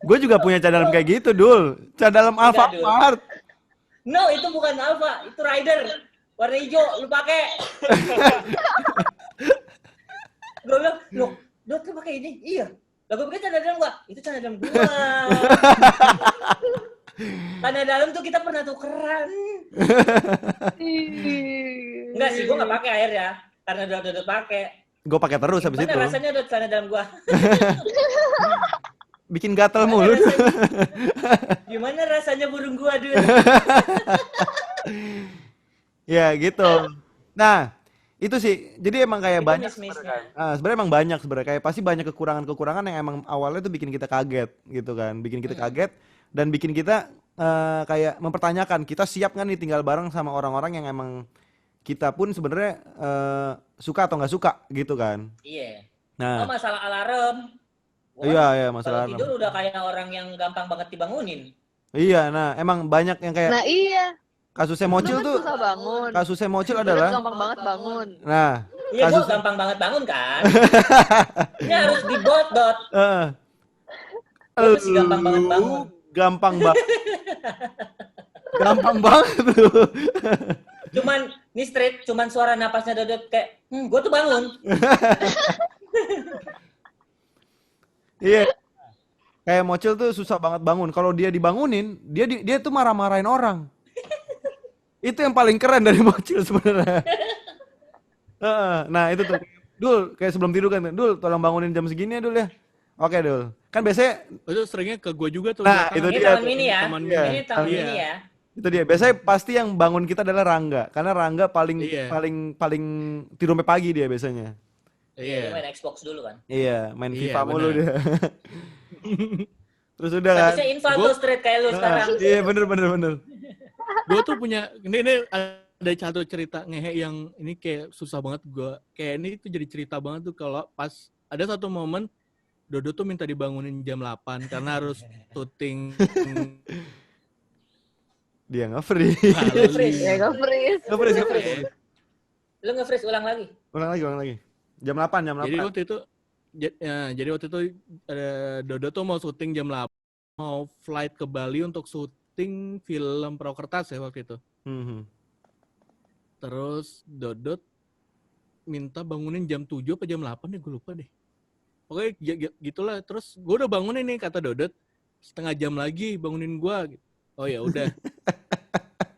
Gue juga punya cadar dalam kayak gitu, Dul. Cadar dalam Enggak, Dul. Alfamart. No, itu bukan Alfa, itu Rider. Warna hijau, lu pakai. Gue bilang, loh, Dot lu pakai ini? Iya. Lah gue pikir celana dalam gua. Itu celana dalam gua. Celana dalam tuh kita pernah tukeran. Enggak sih, gua nggak pakai air ya. Karena Dot pakai. Gue pakai terus habis itu. Gimana rasanya Dot celana dalam gua? Bikin gatal mulu. Gimana rasanya burung gua, Dut? Ya gitu. Nah, itu sih. Jadi emang kayak Itu banyak miss-missnya. sebenarnya emang banyak sebenarnya kayak pasti banyak kekurangan-kekurangan yang emang awalnya tuh bikin kita kaget gitu kan. Bikin kita kaget dan bikin kita kayak mempertanyakan kita siap nggak nih tinggal bareng sama orang-orang yang emang kita pun sebenarnya suka atau nggak suka gitu kan. Iya. Nah, Oh, masalah alarm. Gua iya kan iya kalau masalah. tidur udah kayak orang yang gampang banget dibangunin. Iya, nah emang banyak yang kayak Nah iya, kasusnya lu Mocil kan tuh. susah bangun. Kasusnya Mocil Lu kan adalah gampang banget bangun. nah, Iya, gua kasus gampang banget bangun kan. Ini harus didot-dot. eh Gua tuh sih gampang banget bangun. gampang banget. Gampang banget tuh. Cuman nih straight, cuman suara napasnya Dodot kayak, gua tuh bangun. Iya. Kayak Mocil tuh susah banget bangun. Kalau dia dibangunin, dia tuh marah-marahin orang. Itu yang paling keren dari Mocil sebenarnya. Heeh, nah itu tuh. Dul, kayak sebelum tidur kan, Dul, tolong bangunin jam segini ya, Dul ya. Oke, Dul. Kan biasanya Itu seringnya ke gue juga tuh. Nah, belakangan. itu Ini dia tahun tuh. ini ya. Teman Iya. Ini tahun Iya. ini ya. itu dia. Biasanya pasti yang bangun kita adalah Rangga, karena Rangga paling Iya. paling tidur sampai pagi dia biasanya. Dia Iya. main Xbox dulu kan. Iya, main Iya, FIFA mulu benar. dia. Terus udah kan. Statusnya infal Gua- tuh straight kayak lu Nah, sekarang. iya bener. Gue tuh punya ini ada satu cerita ngehe yang ini kayak susah banget gue. Kayak ini tuh jadi cerita banget tuh kalau pas ada satu momen Dodo tuh minta dibangunin jam 8 karena harus syuting Dia nge-free. Freeze. Ya gak freeze. Nge-free. Lu nge-freeze ulang lagi. Ulang lagi. Jam 8. Jadi waktu itu jadi waktu itu Dodo tuh mau syuting jam 8, mau flight ke Bali untuk syuting film Prokertas ya waktu itu. Mhm. Terus Dodot minta bangunin jam 7 apa jam 8 ya gue lupa deh. Pokoknya gitulah. Terus gue udah bangunin nih kata Dodot, setengah jam lagi bangunin gue. Oh ya udah.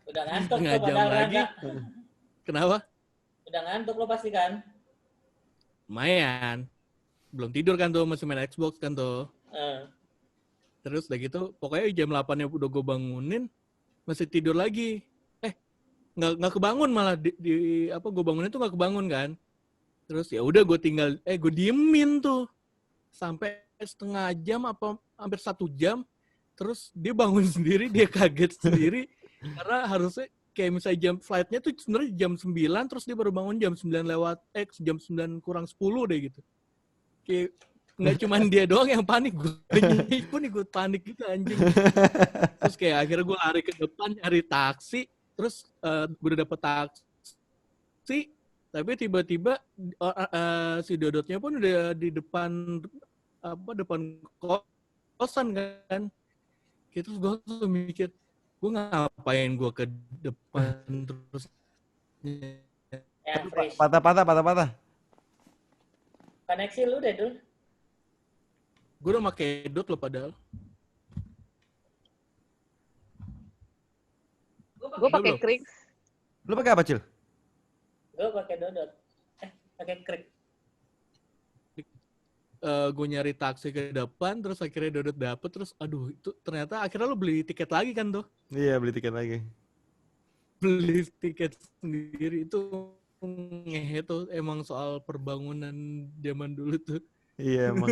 Udah ngantuk Setengah lo jam padahal lagi. Rangga. Kenapa? Udah ngantuk lo pasti kan. Lumayan. Belum tidur kan tuh, masih main Xbox kan tuh. Terus udah gitu, pokoknya jam 8-nya udah gue bangunin, masih tidur lagi. Nggak kebangun malah gue bangunin tuh nggak kebangun kan. Terus ya udah gue tinggal gue diemin tuh sampai setengah jam apa hampir 1 jam. Terus dia bangun sendiri, dia kaget sendiri karena harusnya kayak misalnya jam flightnya tuh sebenarnya jam 9, terus dia baru bangun jam 9 lewat jam 9 kurang 10 deh gitu. Kayak nggak cuman dia doang yang panik, gue pun ikut panik gitu anjing. Terus kayak akhirnya gue lari ke depan nyari taksi. Terus gue udah dapet taksi, tapi tiba-tiba si Dodotnya pun udah di depan kosan kan. Terus gue tuh mikir, gue ngapain gue ke depan terus Ya, freeze. Patah. Koneksi lu deh dulu. gue udah pakai dot lo padahal. Gue pakai Belum. Krix. Lu pakai apa, Cil? Gue pakai Dodot. Pakai krik. Gue nyari taksi ke depan, terus akhirnya Dodot dapet, terus aduh itu ternyata akhirnya lo beli tiket lagi kan tuh. Iya, beli tiket lagi. Beli tiket sendiri itu ngehe tuh emang soal perbangunan zaman dulu tuh. Iya, emang.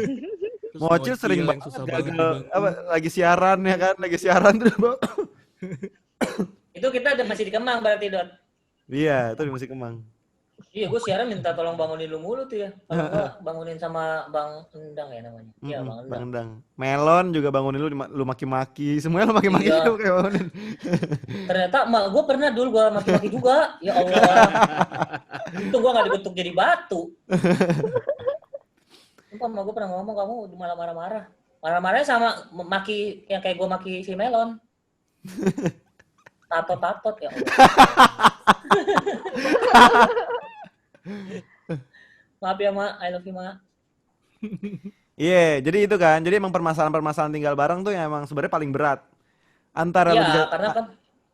Terus Mocil sering yang banget susah banget gagal dibangun. lagi siaran ya kan, lagi siaran tuh. Itu kita udah masih di Kemang berarti, Dot. Iya, itu di Musik Kemang. Iya, gue siaran minta tolong bangunin lu mulu tuh ya. Kalau gue bangunin sama Bang Endang ya namanya. Iya, Bang Endang. Bang Endang. Melon juga bangunin lu maki-maki. Semuanya lu maki-maki Iya. lu kayak bangunin. Ternyata emak gue pernah dulu gue maki-maki juga. Ya Allah. Itu gue gak dibentuk jadi batu. Sumpah emak gue pernah ngomong, kamu malah marah-marah. Marah-marahnya sama maki yang kayak gue maki si Melon. tatot ya Allah. Maaf ya Mak, I love you Mak. Iya, jadi itu kan. Jadi emang permasalahan-permasalahan tinggal bareng tuh yang emang sebenarnya paling berat. Antara lu bisa Iya, karena kan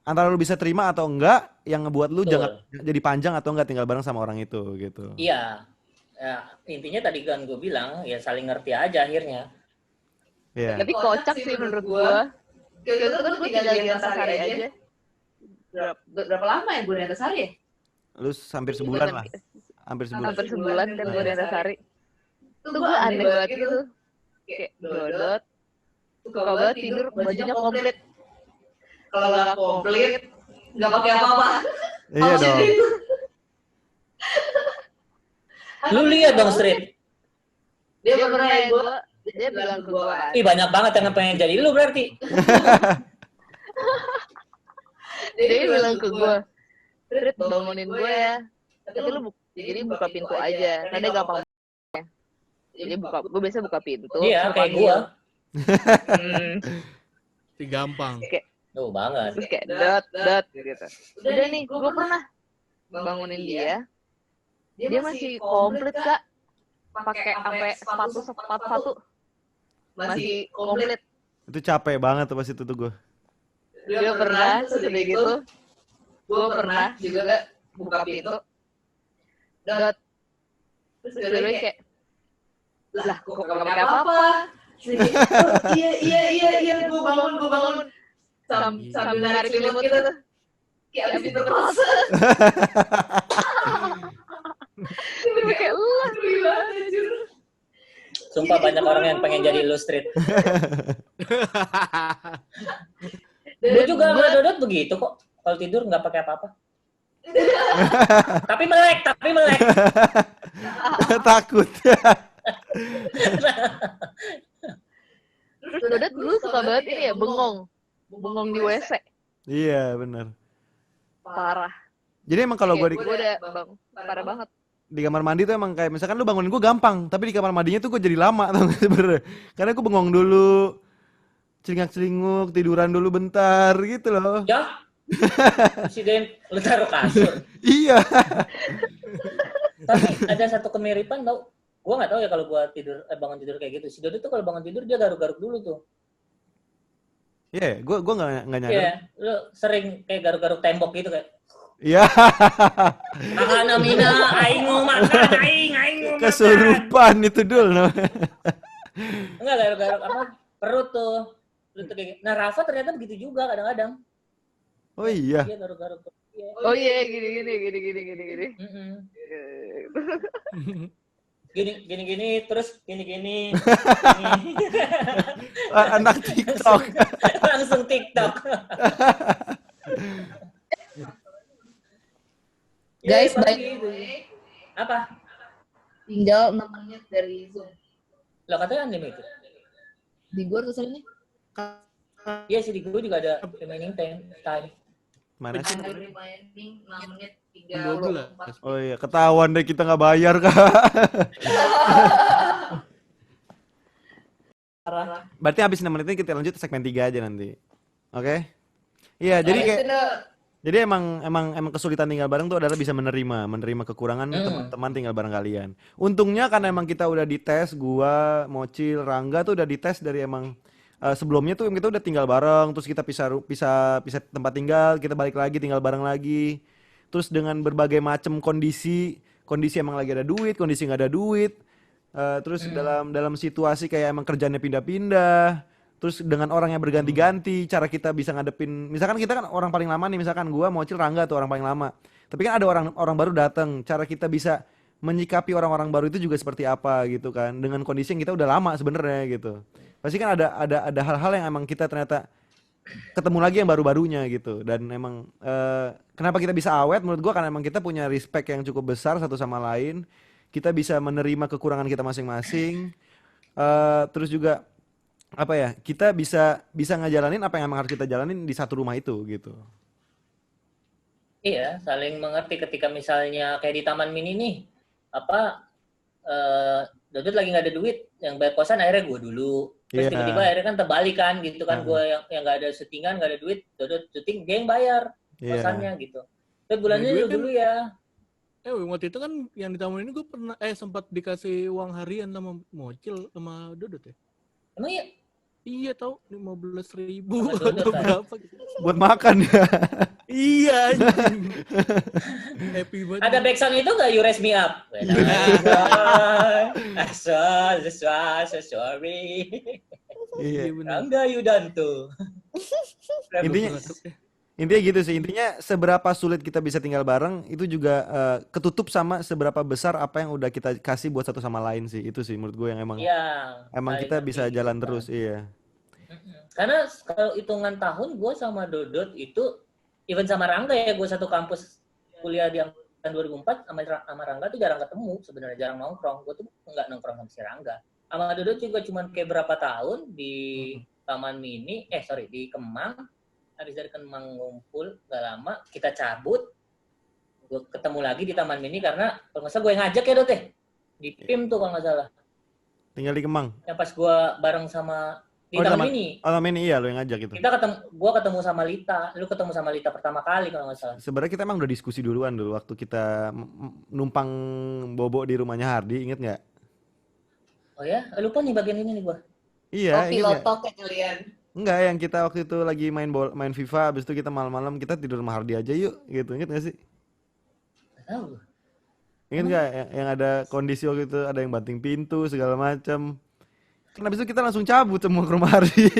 antara lu bisa terima atau enggak, yang ngebuat lu jangan betul. jadi panjang atau enggak tinggal bareng sama orang itu gitu. Iya. Ya, intinya tadi kan gue bilang ya saling ngerti aja akhirnya. Iya. Tapi kocak sih menurut gua. Kayak itu kan gue tinggal di Antasari aja. Berapa lama ya gue di Antasari ya? Lu hampir sebulan lah. Hampir sebulan. Hampir sebulan kan gue di Antasari. Itu gue aneh banget gitu. Kayak Dodot, suka banget tidur bajunya komplit. Kalau nggak komplit, nggak pakai apa-apa. Iya dong. Lu lihat dong Street. Dia pernah ya gue, dia bilang ke gue. Ih banyak banget yang pengen jadi lu berarti. Dia bilang ke gue, Rit bangunin gue ya. Tapi lu jadi buka pintu aja. Karena dia gampang. Jadi gue biasa buka pintu. Iya kayak gua. Si gampang. Tuh banget. Terus kayak dot gitu. Udah nih, gue pernah bangunin dia. Dia masih komplit kak. Pakai sampai sepatu. Masih komplit. Itu capek banget tuh pas itu tuh gue. Dia pernah seperti gitu. Gue pernah juga buka pintu. Dot. Terus dia kayak, lah kok gak pakai apa-apa. Iya, gue bangun. Sambil narik selimut gitu. Kayak abis itu keras. Kayak lah, gila anjir. Sumpah banyak orang yang pengen jadi lu Street. Gue juga sama Dodot begitu kok. Kalau tidur nggak pakai apa-apa. Tapi melek. Takut. Terus Dodot dulu suka banget ini ya, bengong di WC. Iya, benar. Parah. Jadi emang kalau gue udah parah banget. di kamar mandi tuh emang kayak misalkan lu bangunin gue gampang, tapi di kamar mandinya tuh gue jadi lama tau gak sebenernya. Karena gue bengong dulu, celingak-celinguk, tiduran dulu bentar gitu loh. Ya. Presiden lu taruh kasur. Iya. Tapi ada satu kemiripan tau. Gue nggak tahu ya kalau gue tidur bangun tidur kayak gitu. Si Dodot tuh kalau bangun tidur dia garuk-garuk dulu tuh. Iya, gue nggak nyadar. Iya, lu sering kayak garuk-garuk tembok gitu kayak. Iya. Makana mina, aing mau makan, aing mau makan. Kesurupan itu dulu. Enggak garuk-garuk apa perut tuh. Perut tuh kayak. Nah Rafa ternyata begitu juga kadang-kadang. Oh iya. Dia garuk-garuk. Iya. Oh iya, gini. Gini terus gini. Anak TikTok. Langsung TikTok. Guys, Ya, baik. gitu. Apa? Tinggal 6 menit dari Zoom. Lah katanya unlimited. Di gua tulisannya Iya sih di gue juga ada remaining time. Mana sih? remaining 6 menit 12. Oh iya, ketahuan deh kita nggak bayar kak. Berarti habis 6 menit ini kita lanjut ke segmen 3 aja nanti. Oke? Iya, jadi emang kesulitan tinggal bareng tuh adalah bisa menerima kekurangan teman-teman tinggal bareng kalian. Untungnya karena emang kita udah dites, gua, Mocil, Rangga tuh udah dites dari emang sebelumnya tuh kita udah tinggal bareng, terus kita pisah tempat tinggal, kita balik lagi tinggal bareng lagi. Terus dengan berbagai macam kondisi emang lagi ada duit, kondisi nggak ada duit. Terus dalam situasi kayak emang kerjanya pindah-pindah. Terus dengan orang yang berganti-ganti, cara kita bisa ngadepin, misalkan kita kan orang paling lama nih, misalkan gua, Mocil, Rangga tuh orang paling lama. Tapi kan ada orang baru datang, cara kita bisa menyikapi orang-orang baru itu juga seperti apa gitu kan, dengan kondisi yang kita udah lama sebenarnya gitu. Pasti kan ada hal-hal yang emang kita ternyata ketemu lagi yang baru-barunya gitu. Dan emang kenapa kita bisa awet menurut gua karena emang kita punya respect yang cukup besar satu sama lain. Kita bisa menerima kekurangan kita masing-masing. Terus juga apa ya, kita bisa ngejalanin apa yang emang harus kita jalanin di satu rumah itu gitu. Iya, saling mengerti ketika misalnya kayak di Taman Mini nih, Dodot lagi nggak ada duit, yang bayar kosan akhirnya gue dulu. Terus Iya. tiba-tiba akhirnya kan terbalik kan gitu kan, Ah. gue yang nggak ada syutingan, nggak ada duit, Dodot syuting, dia yang bayar Iya. kosannya gitu. Tapi bulannya By the way dulu ya. waktu itu kan yang di taman ini gue pernah sempat dikasih uang harian sama Mocil sama Dodot ya. Emang ya? Iya tau 15.000 Sama Dodot, atau kan? berapa gitu. Buat makan ya. Iya anjing. Happy banget. Ada backsound itu nggak You Raise Me Up? Sorry. Iya. bener. Rangga Yudanto. Intinya intinya gitu sih. Intinya seberapa sulit kita bisa tinggal bareng itu juga ketutup sama seberapa besar apa yang udah kita kasih buat satu sama lain sih. Itu sih menurut gue yang emang Iya. emang saling kita ngerti bisa gitu jalan kan. terus. Iya. Karena kalau hitungan tahun gue sama Dodot itu even sama Rangga ya, gue satu kampus kuliah di angkatan 2004 sama Rangga tuh jarang ketemu sebenarnya, jarang nongkrong. Gue tuh nggak nongkrong sama si Rangga. Sama Dodot juga cuman kayak berapa tahun di Taman Mini, di Kemang. Habis dari Kemang ngumpul, gak lama kita cabut. Gue ketemu lagi di Taman Mini karena kalau nggak salah gue yang ngajak ya Dot ya. Di PIM tuh kalau nggak salah. Tinggal di Kemang. Yang pas gue bareng sama di Oh, Taman Mini. Oh, Taman Mini iya lo yang ngajak gitu. Gua ketemu sama Lita, lu ketemu sama Lita pertama kali kalau nggak salah. Sebenarnya kita emang udah diskusi duluan dulu waktu kita numpang bobo di rumahnya Hardi, inget nggak? Oh ya, lupa nih bagian ini nih gua. Iya, Oh, inget pilot nggak? talk ya kalian. Enggak, yang kita waktu itu lagi main FIFA, habis itu kita malam-malam kita tidur rumah Hardi aja yuk, gitu. Inget nggak sih? Nggak tahu. Ingat nggak yang ada kondisi waktu itu ada yang banting pintu segala macam. Kan habis itu kita langsung cabut semua ke rumah Hardi.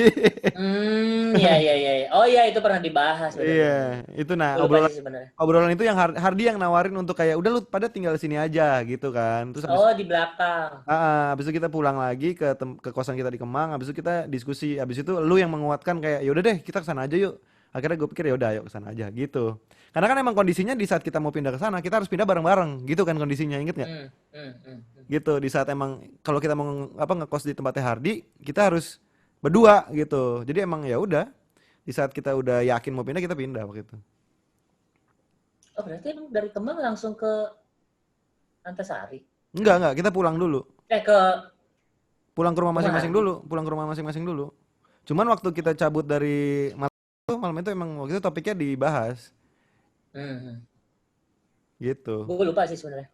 Iya. Oh iya, itu pernah dibahas. Iya, itu nah Gua lupa obrolan sih sebenarnya. obrolan itu yang Hardi yang nawarin untuk kayak udah lu pada tinggal sini aja gitu kan. Terus habis Oh, di belakang. habis itu kita pulang lagi ke kosan kita di Kemang, habis itu kita diskusi, habis itu lu yang menguatkan kayak yaudah deh kita kesana aja yuk. Akhirnya gue pikir yaudah ayo kesana aja gitu. Karena kan emang kondisinya di saat kita mau pindah ke sana kita harus pindah bareng-bareng gitu kan kondisinya, inget nggak? Gitu di saat emang kalau kita mau ngekos di tempatnya Hardi kita harus berdua gitu. Jadi emang ya udah di saat kita udah yakin mau pindah kita pindah waktu itu. Oh, berarti emang dari Kemang langsung ke Antasari. Enggak, kita pulang dulu. Pulang ke rumah masing-masing dulu, Cuman waktu kita cabut dari malam itu emang waktu itu topiknya dibahas gitu. Gue lupa sih sebenarnya.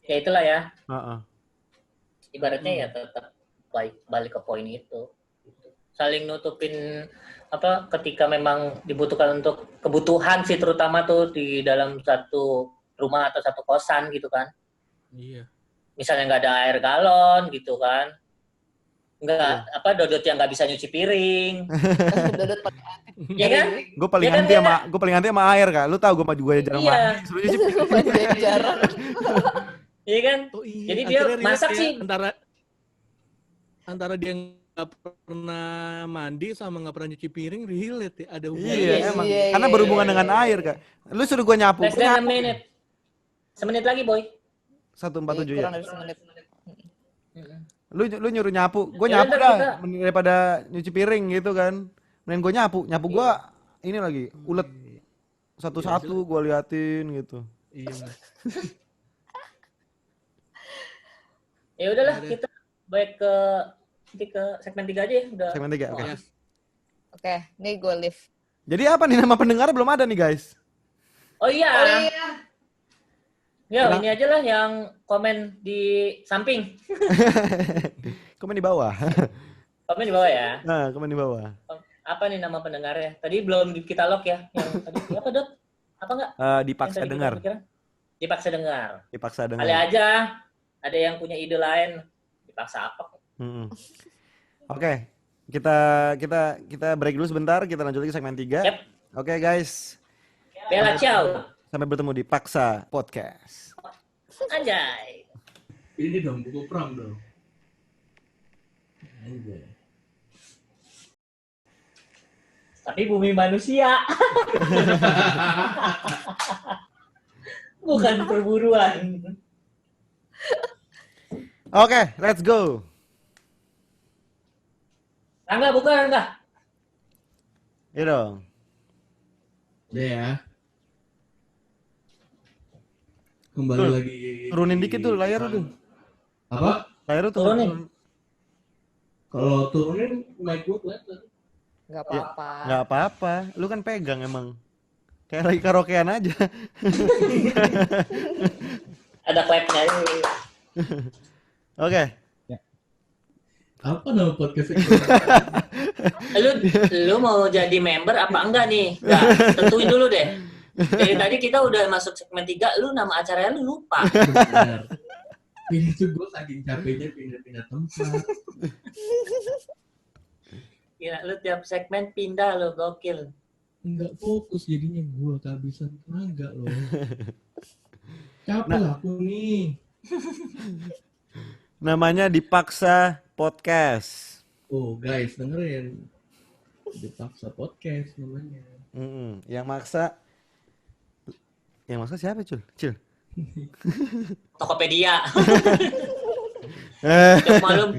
Ya itulah ya. Heeh. Ibaratnya ya tetap balik ke poin itu. Saling nutupin ketika memang dibutuhkan untuk kebutuhan sih, terutama tuh di dalam satu rumah atau satu kosan gitu kan. Iya. Misalnya nggak ada air galon gitu kan, Dodot yang nggak bisa nyuci piring. Dodot pakai Ya kan? Gue paling Ya kan, anti ya sama kan? gue paling anti sama air kan. Lu tahu gue jarang Iya. mandi. Sebenarnya sih Manjain jarak. Iya kan? Oh iya. Jadi dia akhirnya relate masak ya, sih. antara dia nggak pernah mandi sama nggak pernah nyuci piring relate ya, ada hubungan. iya emang. Karena berhubungan dengan air kan. Lu suruh gue nyapu. Less than a minute. Semenit lagi, Boy. 147 ya. Kurang dari semenit. Lu nyuruh nyapu, gue Ya nyapu udah, dah kita. daripada nyuci piring gitu kan. Mending gue nyapu gue ini lagi ulet satu-satu gue liatin gitu. Iya. Mas. Ya udahlah, Udah. kita baik ke segmen 3 aja ya. Udah. Segmen 3, oke. Ya. Oke, nih gue live. Jadi apa nih nama pendengar belum ada nih guys? Oh iya. Oh iya. Ya, Kenapa? ini aja lah yang komen di samping. Komen di bawah. Komen di bawah ya. Nah, komen di bawah. Apa nih nama pendengarnya? Tadi belum kita lock ya. Yang tadi apa, Dot? Apa enggak? Dipaksa Yang tadi kita dengar. pikiran? Dipaksa dengar. Dipaksa dengar. Kali aja ada yang punya ide lain. Dipaksa apa? Mm-mm. Oke, kita break dulu sebentar, kita lanjut lagi segmen 3. Yep. Oke guys, Bella ciao. sampai bertemu di Paksa Podcast. Anjay. Ini dong buku perang dong. Tapi bumi manusia. Bukan perburuan. Oke, let's go. Rangga, buka Rangga. Iya dong. Udah ya. Kembali Tuh, lagi. turunin dikit tuh layar tuh. Apa? Layar tuh Turunin. Kalau turunin mic gue kelihatan. Nggak Ya, apa-apa. nggak apa-apa. Lu kan pegang emang. Kayak lagi karaokean aja. Ada clapnya. Oke. Apa nama podcast itu? Lu mau jadi member apa enggak nih? Nah, tentuin dulu deh. Dari tadi kita udah masuk segmen 3, lu nama acaranya lu lupa. Benar. Itu gue saking capeknya pindah-pindah tempat. Ya, lu tiap segmen pindah lu, gokil. Nggak fokus jadinya gue kehabisan tenaga loh. Capek lah aku nih. Namanya Dipaksa Podcast. Oh guys dengerin. Dipaksa podcast namanya. Yang maksa siapa, Cil? Tokopedia. Eh, Tiap malam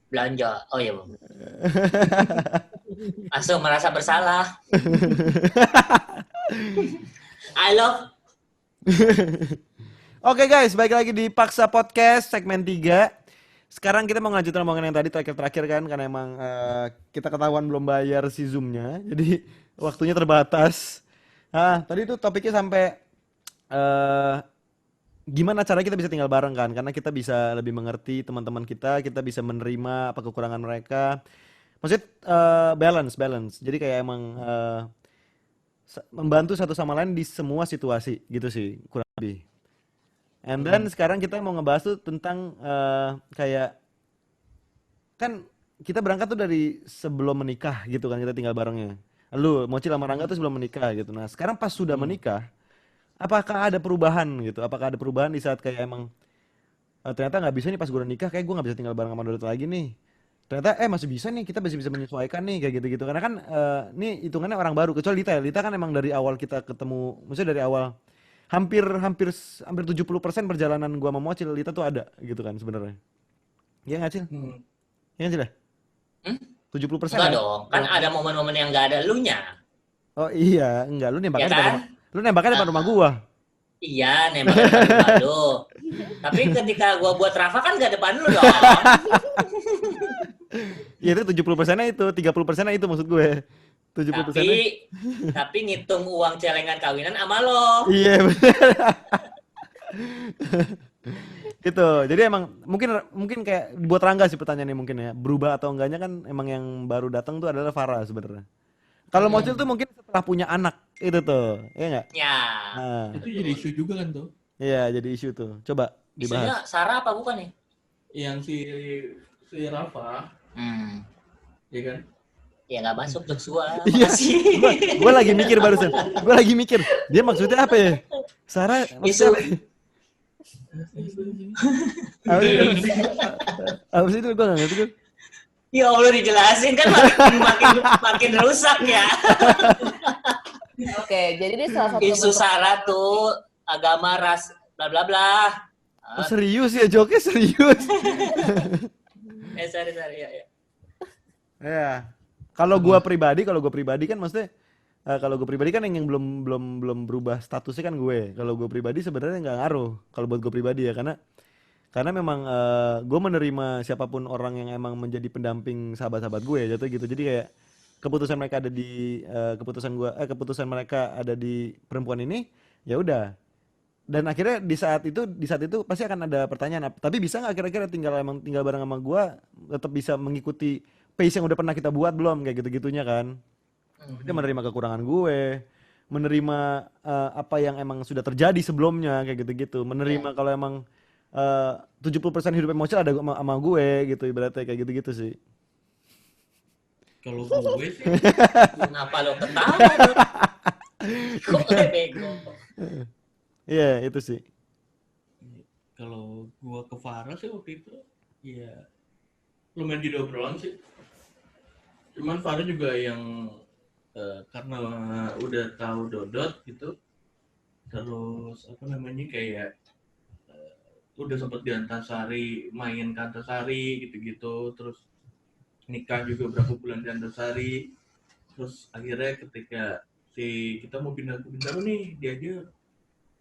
belanja. Oh iya, Bang. Langsung merasa bersalah. I love. Oke guys, balik lagi di Paksa Podcast segmen 3. Sekarang kita mau ngelanjutin omongan yang tadi terakhir kan, karena emang kita ketahuan belum bayar si Zoom-nya, jadi waktunya terbatas. Tadi tuh topiknya sampai gimana cara kita bisa tinggal bareng kan, karena kita bisa lebih mengerti teman-teman kita bisa menerima apa kekurangan mereka. Maksudnya balance. Jadi kayak emang membantu satu sama lain di semua situasi gitu sih kurang lebih. And then sekarang kita mau ngebahas tuh tentang kayak kan kita berangkat tuh dari sebelum menikah gitu kan, kita tinggal barengnya. Lu Mochi sama Rangga tuh sebelum menikah gitu. Nah sekarang pas sudah menikah, apakah ada perubahan gitu? Apakah ada perubahan di saat kayak emang ternyata nggak bisa nih pas gue udah nikah, kayak gue nggak bisa tinggal bareng sama Dodot lagi nih. Ternyata masih bisa nih, kita masih bisa menyesuaikan nih kayak gitu-gitu. Karena kan nih hitungannya orang baru, kecuali Lita ya. Lita kan emang dari awal kita ketemu, maksudnya dari awal hampir 70% perjalanan gua sama Mocil Lita tuh ada gitu kan sebenarnya. Iya nggak, Cil? Iya nggak, Cil ya? Hmm? 70% Enggak kan? dong, kan ada momen-momen yang nggak ada elunya. Oh iya, enggak, lu Ya nembaknya depan kan? rumah. Lu nembaknya depan rumah gua. Iya, nembak depan rumah lu. Tapi ketika gua buat Rafa kan nggak depan lu dong. Iya itu 70%-nya itu, 30%-nya itu maksud gue. 70%-nya. Tapi ngitung uang celengan kawinan sama lo. Iya bener. Gitu. Jadi emang mungkin kayak buat Rangga sih pertanyaannya mungkin ya. Berubah atau enggaknya kan emang yang baru datang tuh adalah Farah sebenarnya. Kalau Mocil tuh mungkin setelah punya anak itu tuh, iya nggak? Ya. Nah, Itu jadi isu juga kan tuh. iya jadi isu tuh. Coba Isunya dibahas. Sarah apa bukan nih? Yang si Rafa, ya kan? Ya nggak masuk Joshua. Iya. Makasih. Gue lagi mikir barusan. Gue lagi mikir. Dia maksudnya apa ya? Sarah Isu. maksudnya apa sih? Apa sih itu gue nggak ngerti gue. Ya Allah dijelasin kan makin rusak ya. Oke, jadi ini salah satu Isu bentuk Sarah tuh agama ras bla bla bla. Oh, serius ya, joknya serius. Sorry ya. Ya. Kalau gue pribadi kan maksudnya kalau gue pribadi kan yang belum berubah statusnya kan gue. Kalau gue pribadi sebenarnya nggak ngaruh. Kalau buat gue pribadi ya karena memang gue menerima siapapun orang yang emang menjadi pendamping sahabat-sahabat gue jatuh gitu. Jadi kayak keputusan mereka ada di keputusan mereka ada di perempuan ini, ya udah. Dan akhirnya di saat itu pasti akan ada pertanyaan, tapi bisa nggak kira-kira tinggal bareng sama gue tetap bisa mengikuti pace yang udah pernah kita buat belum kayak gitu-gitunya kan. Dia menerima kekurangan gue, menerima apa yang emang sudah terjadi sebelumnya kayak gitu-gitu, menerima kalau emang 70% hidup emosional ada sama gue gitu ibaratnya kayak gitu-gitu sih. Kalau gue sih, Kenapa lo ketawa? Kok kayak bego? Iya itu sih. kalau gue ke Farah sih waktu itu, ya lumayan jadi obrolan sih. Cuman Farah juga yang karena udah tahu Dodot gitu, terus apa namanya kayak udah sempet di Antasari, main ke Antasari gitu-gitu, terus nikah juga berapa bulan di Antasari, terus akhirnya ketika kita mau pindah ke Bintaro nih, diajar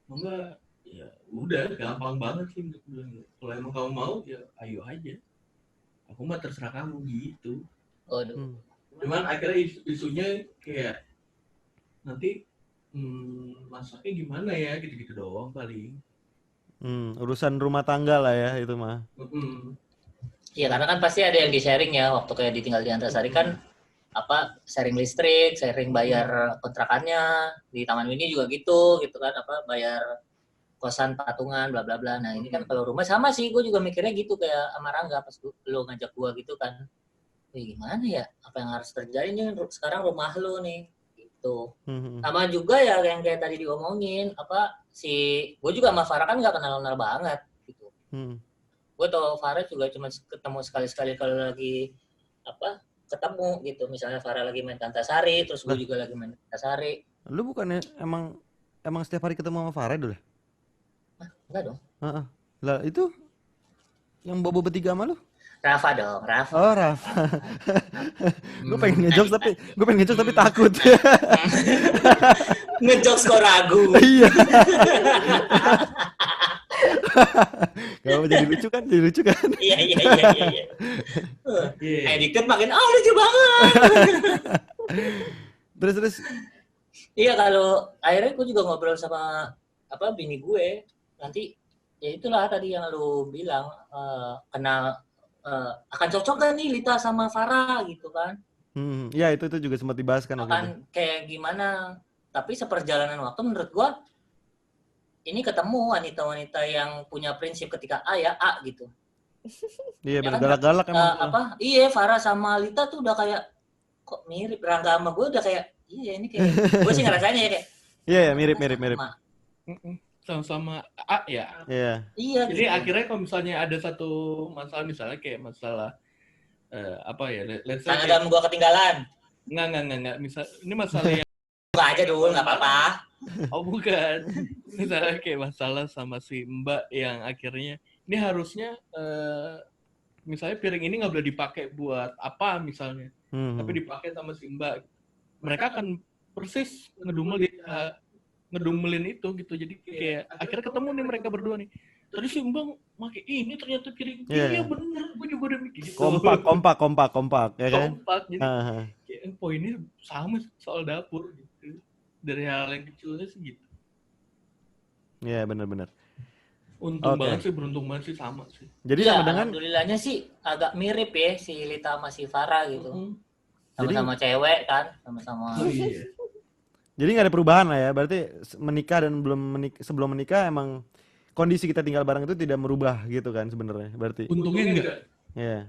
mau nggak, ya udah gampang banget sih untuk bilang, kalau emang kamu mau ya ayo aja, aku mah terserah kamu gitu. Waduh. Hmm. Cuman akhirnya isunya kayak nanti masaknya gimana ya gitu-gitu doang paling. Urusan rumah tangga lah ya itu mah. Iya, karena kan pasti ada yang di-sharing ya, waktu kayak ditinggal di Antasari kan apa sharing listrik, sharing bayar kontrakannya, di Taman Mini juga gitu kan, apa bayar kosan patungan bla bla bla. Nah, ini kan kalau rumah sama sih, gue juga mikirnya gitu kayak sama Rangga pas lo ngajak gue gitu kan. Gimana ya? Apa yang harus terjadi nih sekarang rumah lo nih gitu. Sama juga ya yang kayak tadi diomongin, apa gue juga sama Farah kan nggak kenal-kenal banget gitu. Gue tau Farah juga cuma ketemu sekali-sekali kalau lagi apa ketemu gitu, misalnya Farah lagi main Antasari, terus gue juga lagi main Antasari. Lu bukannya emang setiap hari ketemu sama Farah dulu? Enggak dong. Lah itu yang bobo bertiga sama lu? Rafa dong, Rafa. Oh, Rafa. Gue pengen ngejokes tapi takut. Ngejokes kok ragu. Iya. Gak apa jadi lucu kan? Iya. Dikit makin lucu banget. Terus. Iya, kalau akhirnya gue juga ngobrol sama bini gue. Nanti ya itulah tadi yang lu bilang kenal akan cocok kan nih Lita sama Farah gitu kan. Ya itu juga sempat dibahas kan. Akan kayak gimana. Tapi seperjalanan waktu menurut gue ini ketemu wanita-wanita yang punya prinsip ketika A ya A gitu. Iya, ya galak-galak emang. Iya, Farah sama Lita tuh udah kayak kok mirip. Rangga sama gue udah kayak iya ini kayak gue sih ngerasanya ya kayak iya mirip. Sama-sama A ya. Iya. Jadi gitu. akhirnya kalau misalnya ada satu masalah, misalnya kayak masalah let's say karena dalam gua ketinggalan. Enggak. Ini masalah yang buka aja dulu, nggak apa-apa. Oh bukan. Misalnya kayak masalah sama si Mbak yang akhirnya ini harusnya misalnya piring ini nggak boleh dipakai buat apa misalnya, tapi dipakai sama si Mbak. Mereka akan persis ngedumelin itu gitu. Jadi kayak akhirnya ketemu nih mereka berdua nih. Tadi si Mbak pakai ini ternyata piring. Iya bener, gue juga udah mikir gitu. Kompak ya kan? Kompak. Jadi kayak poinnya sama soal dapur gitu. Dari hal yang kecilnya sih gitu. Iya benar. Beruntung banget sih sama sih. Jadi ya, sama dengan alhamdulillahnya sih agak mirip ya si Lita sama si Farah gitu. Sama-sama cewek kan, sama-sama. Oh iya. Jadi nggak ada perubahan lah ya. Berarti menikah dan sebelum menikah emang kondisi kita tinggal bareng itu tidak merubah gitu kan sebenarnya. Berarti. Untungnya enggak. Iya.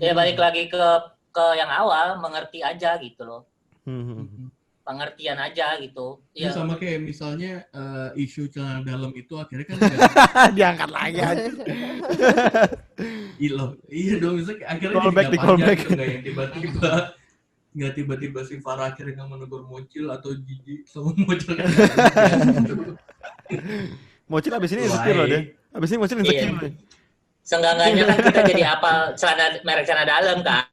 Ya balik lagi ke yang awal, mengerti aja gitu loh. Pengertian aja gitu. Ya sama kayak misalnya isu celana dalam itu akhirnya kan diangkat lagi aja. Iya dong, misalnya akhirnya callback. Nggak tiba-tiba si Farah akhirnya nggak menegur Mocil atau Gigi sama Mocil kan. Mocil abis ini insecure loh deh. Abis ini Mocil insecure loh. Seenggak-enggaknya kan kita jadi apal merek celana dalam kan.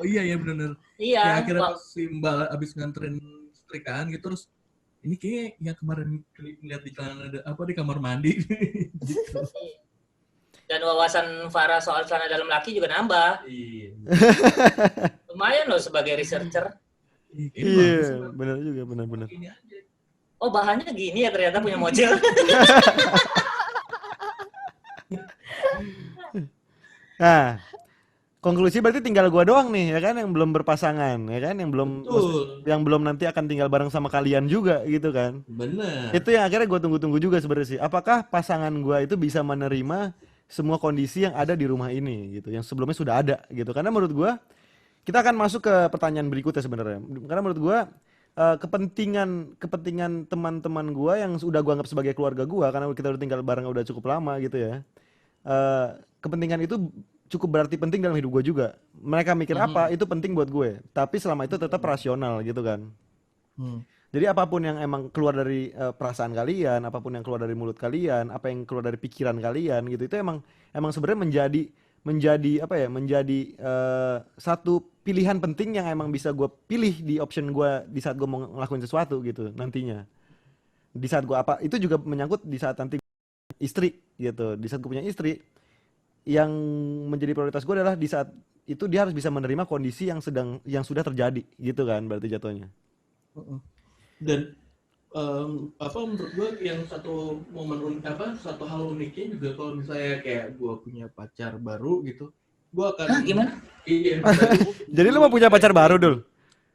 Oh iya benar. Iya. Ya, akhirnya pas si Mbak abis nganterin setrikaan gitu terus ini kayak yang kemarin lihat di kamar mandi gitu. Dan wawasan Farah soal celana dalam laki juga nambah. Iya. Lumayan loh sebagai researcher. Iya, benar juga, benar. Oh bahannya gini ya ternyata punya Mocil. Nah, konklusi berarti tinggal gua doang nih ya kan yang belum berpasangan ya kan yang belum nanti akan tinggal bareng sama kalian juga gitu kan. Bener. Itu yang akhirnya gua tunggu-tunggu juga sebenarnya sih. Apakah pasangan gua itu bisa menerima semua kondisi yang ada di rumah ini gitu, yang sebelumnya sudah ada gitu. Karena menurut gua kita akan masuk ke pertanyaan berikutnya sebenarnya. Karena menurut gua kepentingan teman-teman gua yang udah gua anggap sebagai keluarga gua karena kita udah tinggal bareng udah cukup lama gitu ya. Kepentingan itu cukup berarti penting dalam hidup gue juga. Mereka mikir apa itu penting buat gue. Tapi selama itu tetap rasional gitu kan. Jadi apapun yang emang keluar dari perasaan kalian, apapun yang keluar dari mulut kalian, apa yang keluar dari pikiran kalian gitu, itu emang sebenarnya menjadi satu pilihan penting yang emang bisa gue pilih di option gue di saat gue mau ngelakuin sesuatu gitu nantinya. Di saat gue itu juga menyangkut di saat nanti istri gitu. Di saat gue punya istri, yang menjadi prioritas gue adalah di saat itu dia harus bisa menerima kondisi yang sudah terjadi gitu kan berarti jatuhnya. Heeh. Dan menurut gue yang satu satu hal uniknya juga kalau misalnya kayak gue punya pacar baru gitu, gue akan Gimana? Iya. Jadi lu mau punya pacar baru, Dul?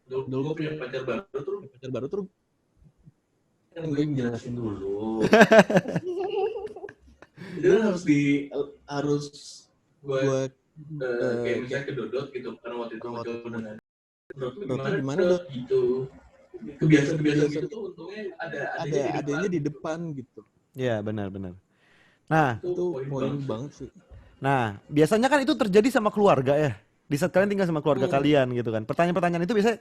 Dulu gue punya pacar baru tuh kan gue jelasin dulu. Jadi harus buat kayak misalnya ke Dodot gitu karena waktu itu ngobrol dengan menurut lu gimana Dot gitu. Kebiasaan gitu tuh untungnya adanya di depan gitu. Iya, benar. Nah, Itu poin banget sih. Nah, biasanya kan itu terjadi sama keluarga ya. Di saat kalian tinggal sama keluarga kalian gitu kan. Pertanyaan-pertanyaan itu biasanya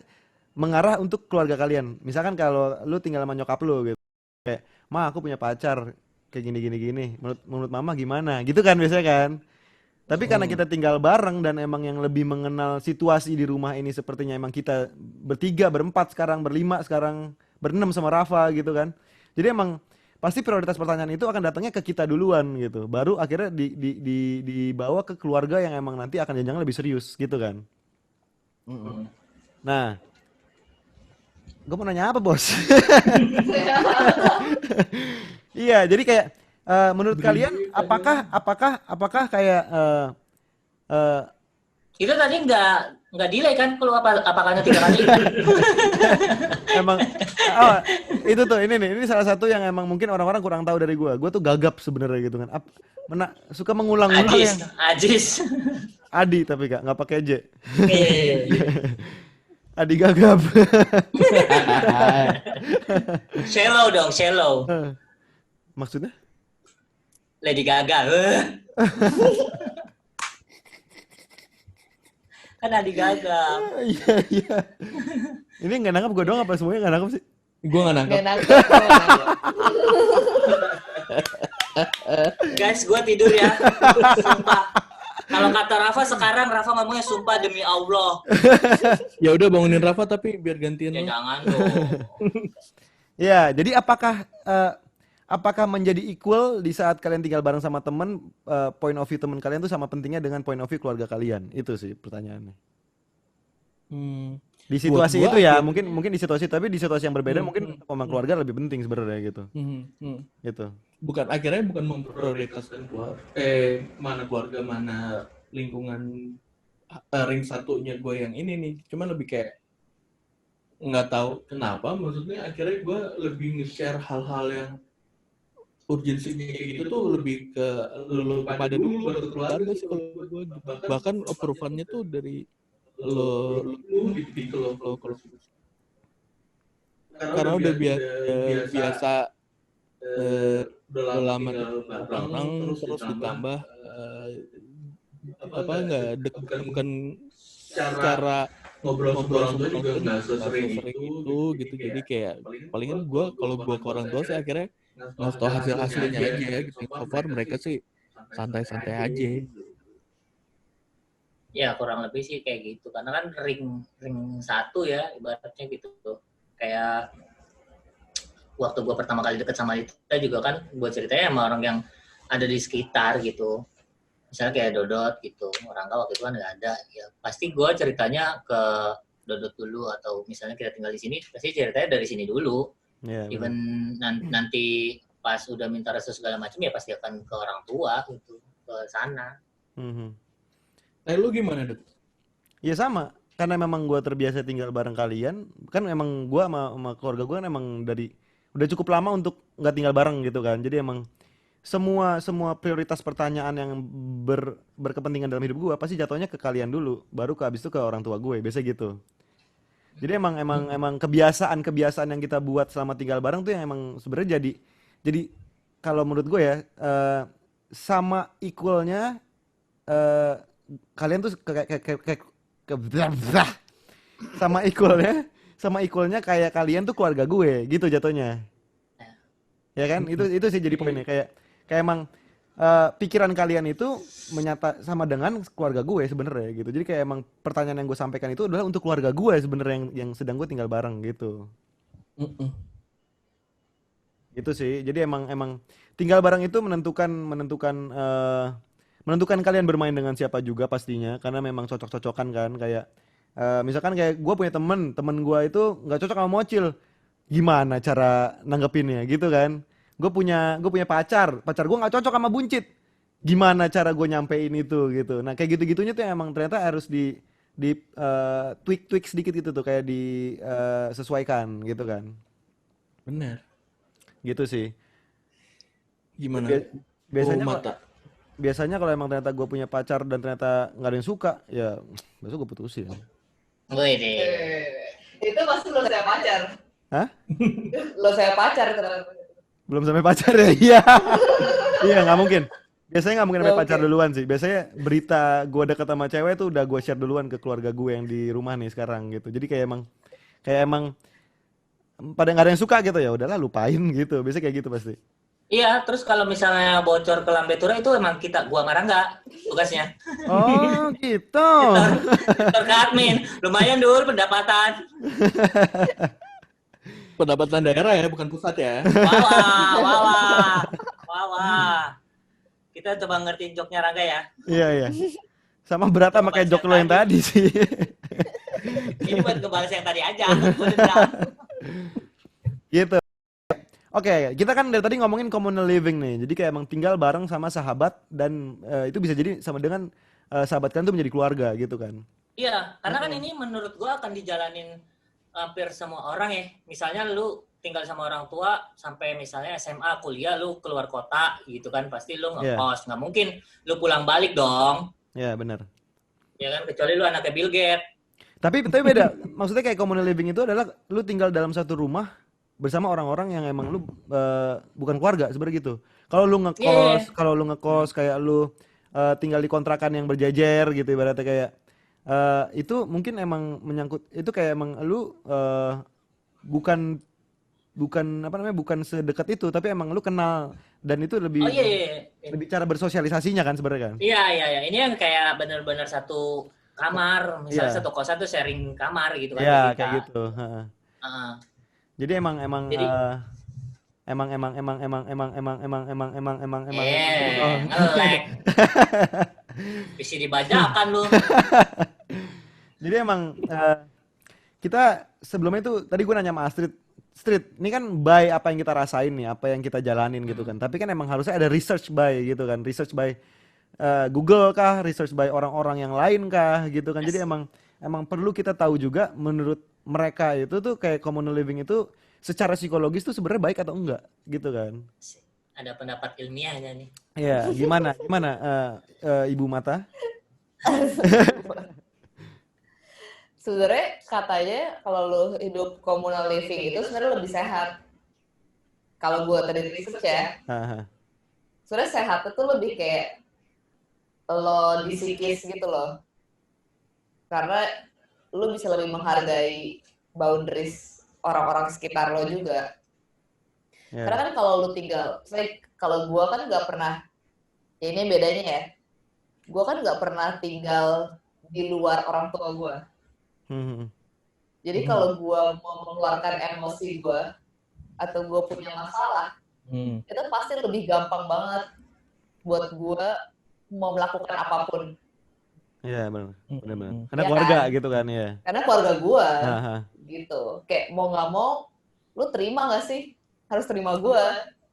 mengarah untuk keluarga kalian. Misalkan kalau lu tinggal sama nyokap lu gitu. Kayak, "Ma, aku punya pacar kayak gini. Menurut mama gimana?" Gitu kan biasanya kan. Tapi karena kita tinggal bareng dan emang yang lebih mengenal situasi di rumah ini sepertinya emang kita bertiga, berempat sekarang, berlima sekarang, berenam sama Rafa gitu kan. Jadi emang pasti prioritas pertanyaan itu akan datangnya ke kita duluan gitu. Baru akhirnya dibawa ke keluarga yang emang nanti akan jenjang lebih serius gitu kan. Nah, gue mau nanya apa, Bos? Iya, jadi kayak menurut kalian apakah kayak Itu tadi nggak delay kan? Kalau apakahnya 3 kali? emang itu tuh ini salah satu yang emang mungkin orang-orang kurang tahu dari gue. Gue tuh gagap sebenarnya gitu kan. Suka mengulang-ulang yang Ajis. Adi tapi nggak pakai J. Iya. Adi gagap. Shallow dong, shallow. Maksudnya? Lady Gaga. Kan Lady Gaga. Iya. Ini nggak nangkap gue doang apa semuanya nggak nangkap sih? Gue nggak nangkep. Guys, gue tidur ya. Sumpah. Kalau kata Rafa sekarang, Rafa ngomongnya sumpah demi Allah. Ya udah bangunin Rafa tapi biar gantiin Ya lu. jangan dong. Ya, jadi apakah menjadi equal di saat kalian tinggal bareng sama temen, point of view temen kalian tuh sama pentingnya dengan point of view keluarga kalian? Itu sih pertanyaannya. Di situasi Buat gua itu ya, akhir- mungkin di situasi, tapi di situasi yang berbeda mungkin sama keluarga lebih penting sebenarnya gitu. Gitu. Akhirnya bukan memprioritaskan mana keluarga mana lingkungan ring satunya gue yang ini nih, cuman lebih kayak nggak tahu kenapa maksudnya akhirnya gue lebih nge-share hal-hal yang urgensinya kayak gitu tuh lebih ke lu pada dulu baru keluarga sih kalau gue. Bahkan approval-nya tuh dari lo gitu lo kalau karena udah biasa udah lama bareng terus ditambah nggak deket, bukan secara ngobrol sama orang tua juga nggak sesering itu gitu. Jadi kayak palingan gue kalau gue ke orang tua sih akhirnya ngasih tau hasilnya aja gitu. So far mereka sih santai-santai aja. Ya kurang lebih sih kayak gitu. Karena kan ring satu ya ibaratnya gitu. Kayak waktu gue pertama kali deket sama Lita juga kan gue ceritanya sama orang yang ada di sekitar gitu. Misalnya kayak Dodot gitu, Rangga waktu itu kan nggak ada. Ya pasti gue ceritanya ke Dodot dulu atau misalnya kita tinggal di sini, pasti ceritanya dari sini dulu. Yeah, even nanti pas udah minta restu segala macam ya pasti akan ke orang tua gitu, ke sana. Lu gimana, Dut? Ya sama, karena memang gue terbiasa tinggal bareng kalian. Kan emang gue sama keluarga gue kan emang udah cukup lama untuk nggak tinggal bareng gitu kan. Jadi emang semua prioritas pertanyaan yang berkepentingan dalam hidup gue pasti jatuhnya ke kalian dulu, baru habis itu ke orang tua gue, biasa gitu. Jadi emang kebiasaan yang kita buat selama tinggal bareng tuh yang emang sebenarnya jadi kalau menurut gue ya sama equalnya kalian tuh sama equalnya kayak kalian tuh keluarga gue gitu jatuhnya. Ya kan? Itu sih jadi poinnya kayak emang pikiran kalian itu menyata sama dengan keluarga gue sebenarnya gitu. Jadi kayak emang pertanyaan yang gue sampaikan itu adalah untuk keluarga gue sebenarnya yang sedang gue tinggal bareng gitu. Gitu sih. Jadi emang tinggal bareng itu menentukan menentukan kalian bermain dengan siapa juga pastinya, karena memang cocok-cocokan kan. Kayak misalkan kayak gue punya temen gue itu nggak cocok sama Mocil, gimana cara nanggepinnya gitu kan. Gue punya pacar gue nggak cocok sama Buncit, gimana cara gue nyampein itu gitu. Nah kayak gitu-gitunya tuh emang ternyata harus di tweak sedikit gitu tuh, kayak sesuaikan gitu kan, Bener. gitu sih. Gimana? Bia- biasanya kalau Mata. biasanya kalau emang ternyata gue punya pacar dan ternyata nggak ada yang suka, ya besok gue putusin. Wih deh. Itu pasti lo saya pacar. Hah? Lo saya pacar ternyata. Belum sampai pacar ya? Iya. Iya, nggak mungkin. Biasanya nggak mungkin sampai Oke. pacar duluan sih. Biasanya berita gue deket sama cewek tuh udah gue share duluan ke keluarga gue yang di rumah nih sekarang gitu. Jadi kayak emang pada nggak ada yang suka gitu, ya udahlah lupain gitu. Biasanya kayak gitu pasti. Iya, terus kalau misalnya bocor ke Lambe Tura itu emang gua marah nggak tugasnya. Oh gitu. Ntar ke admin, lumayan dulu pendapatan. Pendapatan daerah ya, bukan pusat ya. Wah. Kita coba ngertiin joknya Rangga ya. Iya iya. Sama berat sama kayak jok lo yang tadi sih. Ini buat ngebales yang tadi aja. Gua udah bilang. Gitu. Oke, kita kan dari tadi ngomongin communal living nih. Jadi kayak emang tinggal bareng sama sahabat dan itu bisa jadi sama dengan sahabat kalian tuh menjadi keluarga gitu kan. Iya, karena kan ini menurut gua akan dijalanin hampir semua orang ya. Misalnya lu tinggal sama orang tua sampai misalnya SMA, kuliah, lu keluar kota gitu kan, pasti lu ngekos. Nggak mungkin lu pulang balik dong. Ya benar. Ya kan, kecuali lu anaknya Bill Gates. Tapi beda. Maksudnya kayak communal living itu adalah lu tinggal dalam satu rumah bersama orang-orang yang emang lu bukan keluarga sebenarnya gitu. Kalau lu ngekos kayak lu tinggal di kontrakan yang berjejer gitu ibaratnya, kayak itu mungkin emang menyangkut itu kayak emang lu bukan bukan sedekat itu, tapi emang lu kenal dan itu lebih Oh iya. lebih cara bersosialisasinya kan sebenarnya kan. Iya. Ini yang kayak bener-bener satu kamar, misalnya Iya. satu kosan tuh sharing kamar gitu kan. Iya kita. kayak gitu. Heeh. Heeh. Jadi emang Jadi- emang ngelek. Bisa dibajakan lu. jadi emang kita sebelumnya itu tadi gue nanya sama Astrid, ini kan by apa yang kita rasain nih, apa yang kita jalanin gitu kan. Tapi kan emang harusnya ada research by gitu kan, research by Google kah, research by orang-orang yang lain kah gitu kan. Jadi emang perlu kita tahu juga menurut mereka itu tuh kayak communal living itu secara psikologis tuh sebenarnya baik atau enggak gitu kan. Ada pendapat ilmiahnya nih. Iya, gimana Ibu Mata? Sebenarnya katanya kalau lu hidup communal living itu sebenarnya lebih sehat. Kalau gue tadi research ya, Haha. sebenarnya sehat itu lebih kayak lo di psikis gitu loh. Karena lu bisa lebih menghargai boundaries orang-orang sekitar lo juga. Ya. Karena kan kalau lu tinggal, kalau gue kan nggak pernah, ya ini bedanya ya, gue kan nggak pernah tinggal di luar orang tua gue. Hmm. Jadi kalau gue mau mengeluarkan emosi gue atau gue punya masalah, itu pasti lebih gampang banget buat gue mau melakukan apapun. Iya benar. Karena Ya keluarga kan? gitu kan ya. Karena keluarga gue Haha. gitu. Kayak mau nggak mau, lu terima nggak sih? Harus terima gue,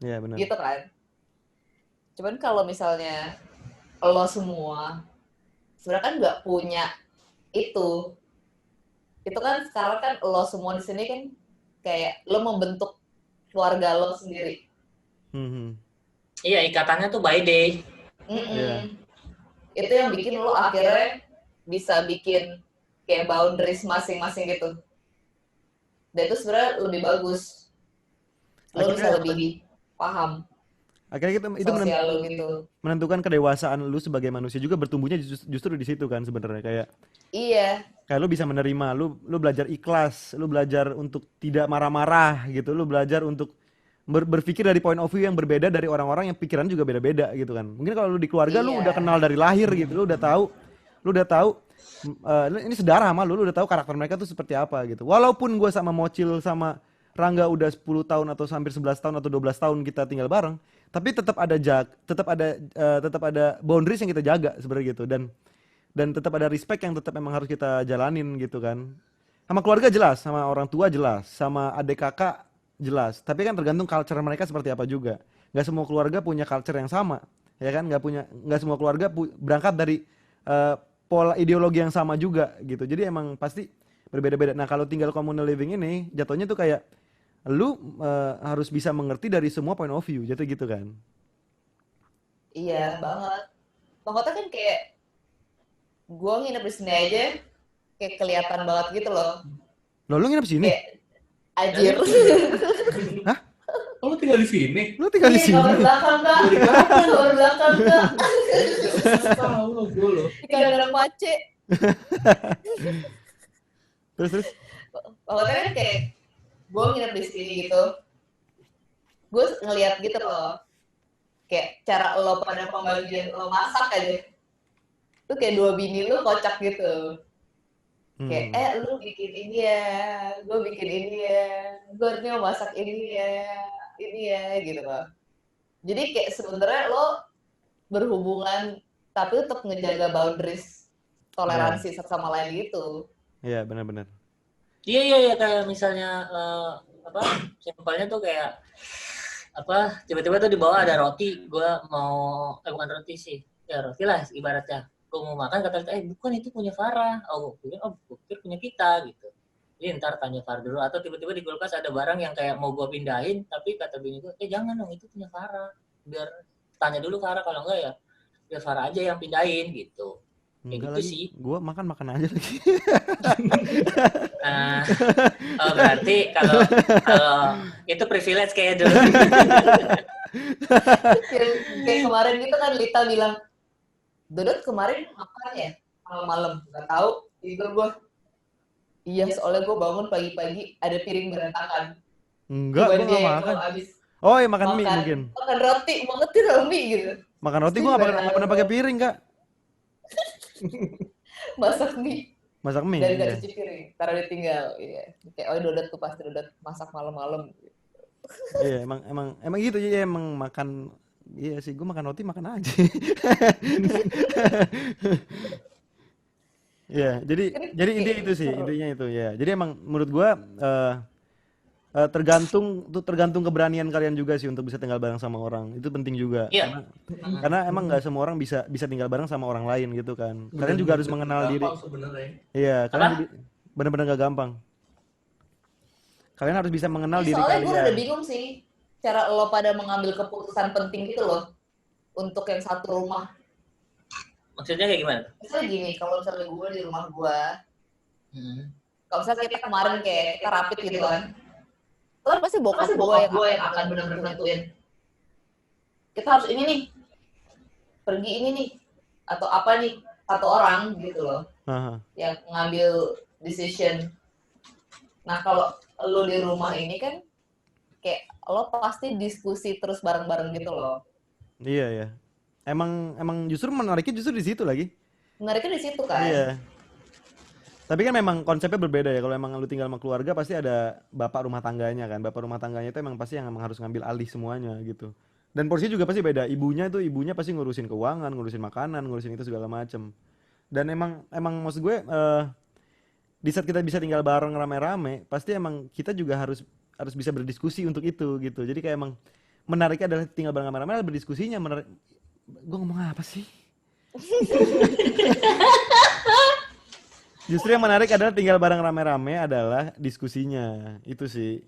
Iya benar. gitu kan? Cuman kalau misalnya lo semua sebenarnya kan nggak punya itu kan sekarang kan lo semua di sini kan kayak lo membentuk keluarga lo sendiri. Hmm. Iya, ikatannya tuh by day. Iya. Itu yang bikin lo akhirnya bisa bikin kayak boundaries masing-masing gitu. Dan itu sebenarnya lebih bagus. Lo bisa lebih paham Akhirnya itu sosial lo gitu. menentukan kedewasaan lu sebagai manusia juga bertumbuhnya justru di situ kan sebenarnya, kayak Iya, lu bisa menerima, lu belajar ikhlas, lu belajar untuk tidak marah-marah gitu, lu belajar untuk berpikir dari point of view yang berbeda dari orang-orang yang pikiran juga beda-beda gitu kan. Mungkin kalau lu di keluarga lu Iya. udah kenal dari lahir gitu, lu udah tahu ini saudara sama lu udah tahu karakter mereka tuh seperti apa gitu. Walaupun gue sama Mocil sama Rangga udah 10 tahun atau hampir 11 tahun atau 12 tahun kita tinggal bareng, Tapi tetap ada tetap ada boundaries yang kita jaga sebenarnya gitu, dan tetap ada respect yang tetap emang harus kita jalanin gitu kan. Sama keluarga jelas, sama orang tua jelas, sama adik kakak jelas. Tapi kan tergantung culture mereka seperti apa juga. Nggak semua keluarga punya culture yang sama, ya kan? Nggak semua keluarga berangkat dari eh, pola ideologi yang sama juga gitu. Jadi emang pasti berbeda-beda. Nah kalau tinggal communal living ini jatuhnya tuh kayak lu harus bisa mengerti dari semua point of view, jatuh gitu kan? Iya banget. Pokoknya kan kayak gue nginep di sini aja kayak kelihatan banget gitu loh. Loh, lu nginep sini? Kayak anjir. Oh, lu tinggal di sini? Lu tinggal di Iya, sini? kamar belakang kak. Kamar belakang kak. Tahu lo gue lo. Di kandang mace. Terus Pokoknya kan kayak gue nginep di sini gitu. Gue ngeliat gitu loh. Kayak cara lo pada pembagian lo masak aja. Tuh kayak dua bini lo kocak gitu. Kayak lu bikin ini ya, gue bikin ini ya, gue ini mau masak ini ya gitu loh. Jadi kayak sebenarnya lo berhubungan tapi tetap ngejaga boundaries toleransi satu sama lain gitu. Iya, benar-benar. Iya kayak misalnya simpelnya tuh kayak tiba-tiba tuh di bawah ada roti, gue mau bukan roti sih, ya roti lah ibaratnya. Gue mau makan kata bukan itu punya Farah. Gue pikir punya kita gitu. Jadi ntar tanya Farah dulu, atau tiba-tiba di kulkas ada barang yang kayak mau gue pindahin tapi kata bini gue jangan dong, itu punya Farah, biar tanya dulu Farah, kalau enggak ya biar Farah aja yang pindahin gitu. Enggak gitu lagi, sih. gue makan aja lagi. Berarti kalau itu privilege kayak dulu. Kayak kemarin gitu kan Lita bilang, Dodot kemarin makan ya malam-malam, nggak tahu tidur gue. Iya, soalnya gue bangun pagi-pagi ada piring berantakan. Enggak, gue nggak makan. Oh ya makan mie mungkin. Makan roti, banget tuh mie gitu. Makan roti gue nggak pernah pakai piring kak. Masak mie. Masak mie. Dan nggak cuci piring, taruh ditinggal. Iya. Kayak Dodot tuh pasti Dodot masak malam-malam. Iya emang gitu ya, emang makan. Iya sih, gue makan roti makan aja. Iya, jadi intinya itu ya. Jadi emang menurut gue tergantung keberanian kalian juga sih untuk bisa tinggal bareng sama orang. Itu penting juga. Iya. Karena emang nggak semua orang bisa tinggal bareng sama orang lain gitu kan. Kalian juga harus mengenal diri. Iya, kalian benar-benar gak gampang. Kalian harus bisa mengenal diri kalian. Soalnya gue udah bingung sih cara lo pada mengambil keputusan penting gitu loh untuk yang satu rumah. Maksudnya kayak gimana? Misalnya gini, kalau misalnya gue di rumah gue, kalau misalnya kita kemarin kayak kita rapid gitu kan, lo pasti bokap gue yang akan benar-benar nentuin. Kita harus ini nih, pergi ini nih, atau apa nih, satu orang gitu loh, yang ngambil decision. Nah kalau lo di rumah ini kan, kayak lo pasti diskusi terus bareng-bareng gitu loh. Iya ya. Emang justru menariknya di situ lagi. Menariknya di situ kan. Iya. Tapi kan memang konsepnya berbeda ya. Kalau emang lu tinggal sama keluarga pasti ada bapak rumah tangganya kan. Bapak rumah tangganya itu emang pasti yang emang harus ngambil alih semuanya gitu. Dan porsinya juga pasti beda. Ibunya pasti ngurusin keuangan, ngurusin makanan, ngurusin itu segala macem. Dan emang maksud gue di saat kita bisa tinggal bareng rame-rame, pasti emang kita juga harus bisa berdiskusi untuk itu gitu. Jadi kayak emang menariknya adalah tinggal bareng rame-rame, berdiskusinya menarik. Gue ngomong apa sih? Justru yang menarik adalah tinggal bareng rame-rame adalah diskusinya. Itu sih.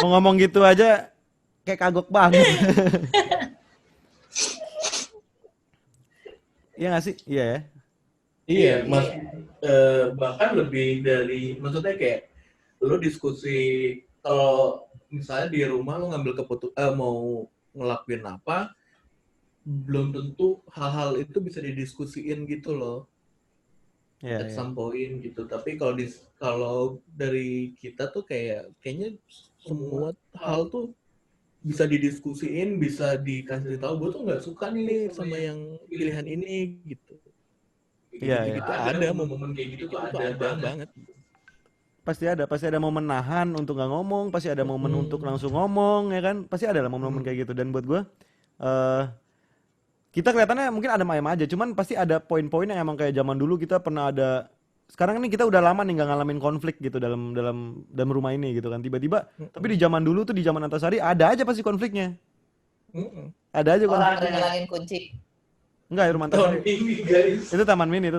Mau ngomong gitu aja kayak kagok banget. Iya gak sih? Iya ya? Iya, mas. Bahkan lebih dari, maksudnya kayak lo diskusi, kalau misalnya di rumah lo ngambil keputusan mau ngelakuin apa, belum tentu hal-hal itu bisa didiskusiin gitu loh. At some point gitu. Tapi kalau dari kita tuh kayaknya semua hal tuh bisa didiskusiin, bisa dikasih tahu. Gue tuh nggak suka nih sama yang pilihan ini gitu. Iya. Ada momen kayak gitu tuh ada banget. pasti ada momen nahan untuk nggak ngomong, pasti ada momen untuk langsung ngomong, ya kan? Pasti ada lah momen-momen kayak gitu. Dan buat gue, kita kelihatannya mungkin ada ayam aja, cuman pasti ada poin-poin yang emang kayak zaman dulu kita pernah ada. Sekarang ini kita udah lama nih nggak ngalamin konflik gitu dalam rumah ini gitu kan. Tiba-tiba, tapi di zaman dulu tuh di zaman Antasari ada aja pasti konfliknya. Ada aja Orang konfliknya. ngelangin kunci. Enggak, rumah Antasari. Ini guys. Itu taman mini.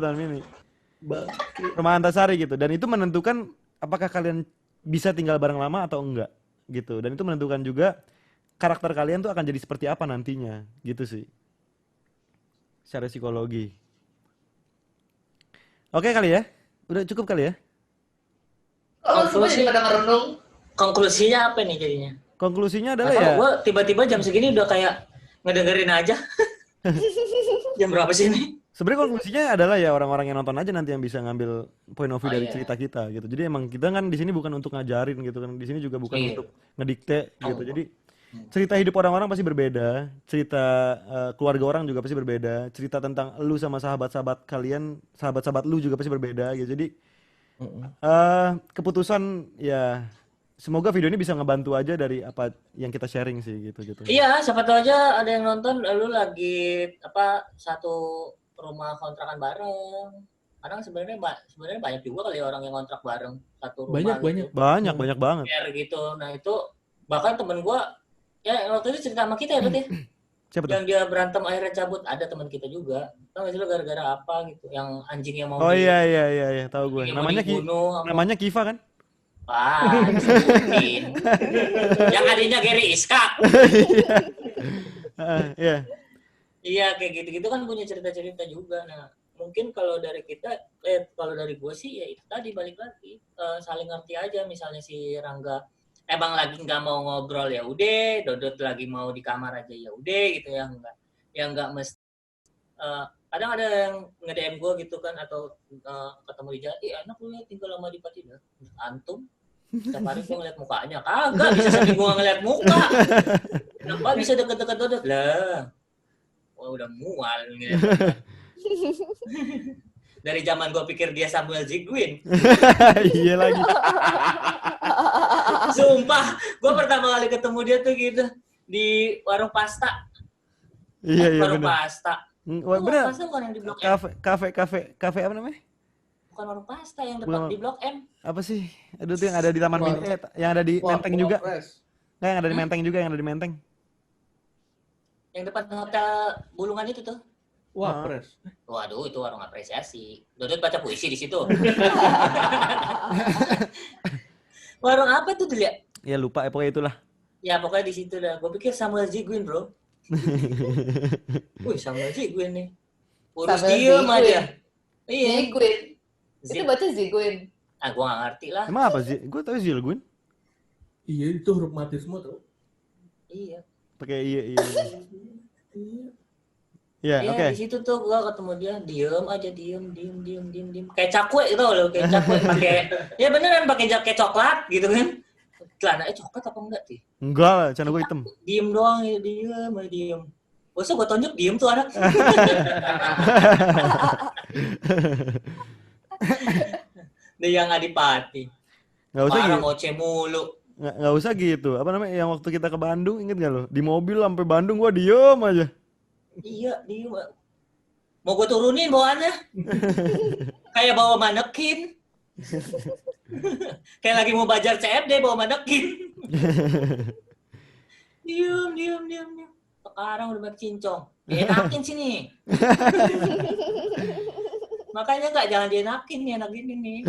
Rumah Antasari gitu. Dan itu menentukan apakah kalian bisa tinggal bareng lama atau enggak gitu. Dan itu menentukan juga karakter kalian tuh akan jadi seperti apa nantinya gitu sih. Secara psikologi. Oke kali ya? Udah cukup kali ya? Oh, semua jadi pada merenung. Konklusinya apa nih jadinya? Konklusinya adalah Atau ya, gue tiba-tiba jam segini udah kayak ngedengerin aja. Jam berapa sih ini? sebenarnya konklusinya adalah ya orang-orang yang nonton aja nanti yang bisa ngambil point of view dari iya. cerita kita gitu. Jadi emang kita kan di sini bukan untuk ngajarin gitu kan. Di sini juga bukan Iya. untuk ngedikte gitu. Jadi cerita hidup orang-orang pasti berbeda, cerita keluarga orang juga pasti berbeda, cerita tentang lu sama sahabat-sahabat kalian, sahabat-sahabat lu juga pasti berbeda gitu. Jadi keputusan ya semoga video ini bisa ngebantu aja dari apa yang kita sharing sih gitu. Iya, siapa tahu aja ada yang nonton lu lagi satu rumah kontrakan bareng. Kadang sebenarnya banyak juga kali orang yang kontrak bareng satu rumah. Banyak. gitu. Banyak banget. Share gitu. Nah, itu bahkan temen gua ya waktu itu cerita sama kita ya, Bet ya. Siapa tuh? Yang dia berantem akhirnya cabut, ada temen kita juga. Tahu nggak sih lo gara-gara apa gitu? Yang anjingnya mau Oh iya, tahu gue. yang mau dibunuh sama- Namanya Kiva kan? Wah, disebutin. Yang adanya Gary Iska. Iya. Iya, kayak gitu-gitu kan punya cerita-cerita juga. Nah, mungkin kalau dari kita, kalau dari gue sih ya itu tadi balik lagi saling ngerti aja. Misalnya si Rangga emang lagi nggak mau ngobrol ya udah, Dodot lagi mau di kamar aja ya udah gitu ya nggak mesti. Kadang ada yang nge-DM gue gitu kan atau ketemu di jalan, enak lu ya tinggal lama di Patina. Antum setiap hari gue ngeliat mukanya, kagak bisa sampai gue ngeliat muka. Kenapa bisa deket-deket Dodot lah? Wah udah mual gitu. Dari zaman gue pikir dia Samuel Ziguin. Iya lagi. Sumpah, gue pertama kali ketemu dia tuh gitu di warung pasta. Iya Warung benar. pasta. Wah, Warung benar. pasta bukan yang di Blok M. Kafe apa namanya? Bukan warung pasta yang Bukan. di Blok M. Apa sih? Aduh tuh yang ada di Taman Mini, yang ada di Menteng juga. Nggak, yang ada di Menteng juga, yang ada di Menteng. Yang depan hotel Bulungan itu tuh. Wah, pres. Waduh, itu warung apresiasi. Dodot baca puisi di situ. Warung apa tuh dilihat? Ya lupa, pokoknya itulah. Ya pokoknya di situ dah. Gue pikir Samuel Ziguin, bro. Wih, Samuel Ziguin nih. Urus Samuel diem Ziguin. aja. Iya. Ziguin. Itu Zig. baca Ziguin. Ah, gue gak ngerti lah. Emang apa sih? Gue tahu Zilgun. Iya, itu huruf mati semua tuh. Iya. Pakai iya. Iya. Ya, Iya, oke. di situ tuh gue ketemu dia, diem aja, diem. Kayak cakwe gitu loh, kayak cakwe pakai. Ya beneran pakai jaket coklat gitu kan. Celananya coklat apa enggak sih? Enggak lah, cana gue hitam. Diem doang ya, diem. Masa gue tonjok diem tuh anak. Dia yang adipati. Nggak usah Parah gitu. ngoceh mulu. Nggak usah gitu. Apa namanya? Yang waktu kita ke Bandung, inget nggak lo? Di mobil sampai Bandung gue diem aja. Iya, diem. Mau gue turunin bawaannya. Kayak bawa manekin. Kayak lagi mau belajar CFD bawa manekin. Diem. Sekarang udah banyak cincong. Dienakin sini. Makanya nggak jangan dienakin nih anak gini nih.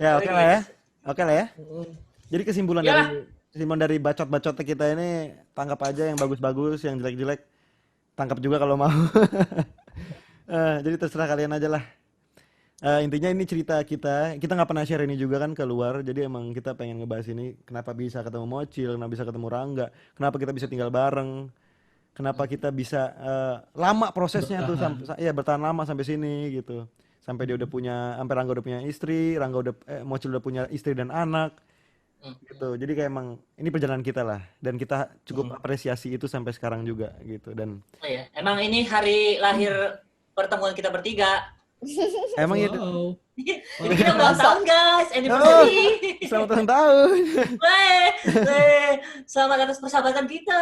Ya oke lah ya. Oke lah ya. Mm. Jadi kesimpulan Iyalah. dari bacot-bacot kita ini, tangkap aja yang bagus-bagus, yang jelek-jelek tangkap juga kalau mau. Jadi terserah kalian aja lah. Intinya ini cerita kita nggak pernah share ini juga kan keluar, jadi emang kita pengen ngebahas ini, kenapa bisa ketemu Mocil, kenapa bisa ketemu Rangga, kenapa kita bisa tinggal bareng, kenapa kita bisa lama prosesnya tuh bertahan lama sampai sini gitu, sampai dia udah punya, sampai Rangga udah punya istri, Mocil udah punya istri dan anak gitu. Jadi kayak emang ini perjalanan kita lah, dan kita cukup apresiasi itu sampai sekarang juga gitu. Dan Oh ya, emang ini hari lahir pertemuan kita bertiga. Emang ya. Wow. Jadi kita ulang tahun guys, Oh, anniversary. selamat ulang tahun. Weh, selamat atas persahabatan kita.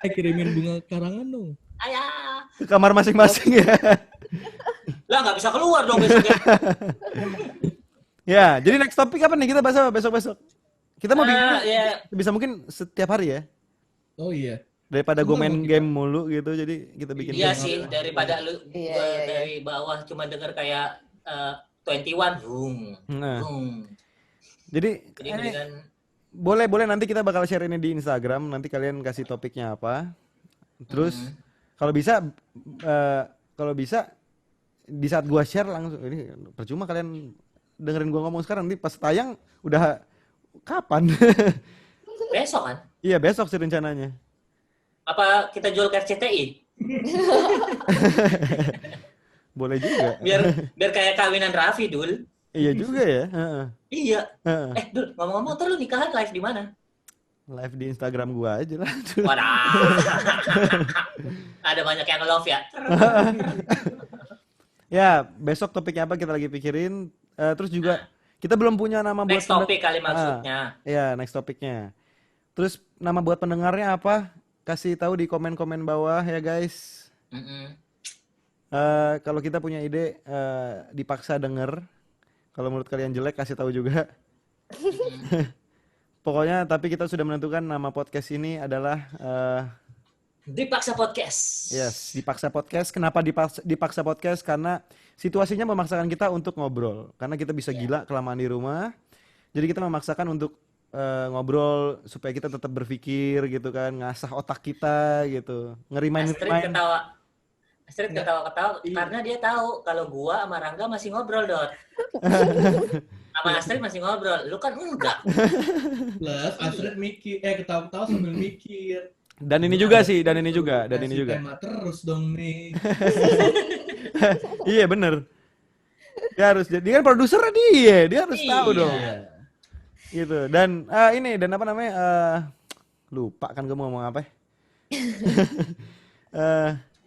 Kirimin bunga karangan dong. Ayah. Ke kamar masing-masing ya. Lah nggak bisa keluar dong besoknya. Ya, jadi next topik apa nih kita bahas apa besok-besok? Kita mau bikin Ya, bisa mungkin setiap hari ya. Oh iya. Daripada gue Semua main mau kita- game mulu gitu, jadi kita bikin iya game. sih daripada lu Iya, gua iya, iya. dari bawah cuma denger kayak 21 boom. Nah, Boom. jadi Jadi ini mendingan boleh nanti kita bakal share ini di Instagram, nanti kalian kasih topiknya apa. Terus kalau bisa kalau bisa di saat gua share langsung ini percuma kalian dengerin gua ngomong sekarang, nanti pas tayang udah kapan? besok kan. Iya, besok sih rencananya. Apa kita jual ke RCTI? Boleh juga. Biar kayak kawinan Raffi Dul. Iya juga ya. Heeh. Iya. Heeh. Dul, ngomong-ngomong tuh lu nikahan live di mana? Live di Instagram gua aja lah. Wadah. Ada banyak yang love ya. Ya, besok topiknya apa kita lagi pikirin. Terus juga kita belum punya nama buat Next topik kali maksudnya. Ya, next topiknya. Terus nama buat pendengarnya apa? Kasih tahu di komen-komen bawah ya guys. Mm-mm. Kalau kita punya ide dipaksa denger. Kalau menurut kalian jelek kasih tahu juga. Pokoknya tapi kita sudah menentukan nama podcast ini adalah Dipaksa Podcast. yes, Dipaksa Podcast. Kenapa dipaksa podcast? Karena situasinya memaksakan kita untuk ngobrol. Karena kita bisa gila kelamaan di rumah. Jadi kita memaksakan untuk ngobrol supaya kita tetap berpikir gitu kan, ngasah otak kita gitu. Astrid Ngerimain. ketawa. Astrid ketawa-ketawa Iya. karena dia tahu kalau gua sama Rangga masih ngobrol, Dot. Sama Astrid masih ngobrol. Lu kan enggak. Plus Astrid mikir, ketawa-ketawa sambil mikir. Dan ini juga sih, dan ini juga. Kasih tema terus dong nih. Iya bener. Dia harus dia kan produser dia harus tahu Iya. dong. Gitu. Dan ini dan apa namanya? Lupa kan gue mau ngomong apa?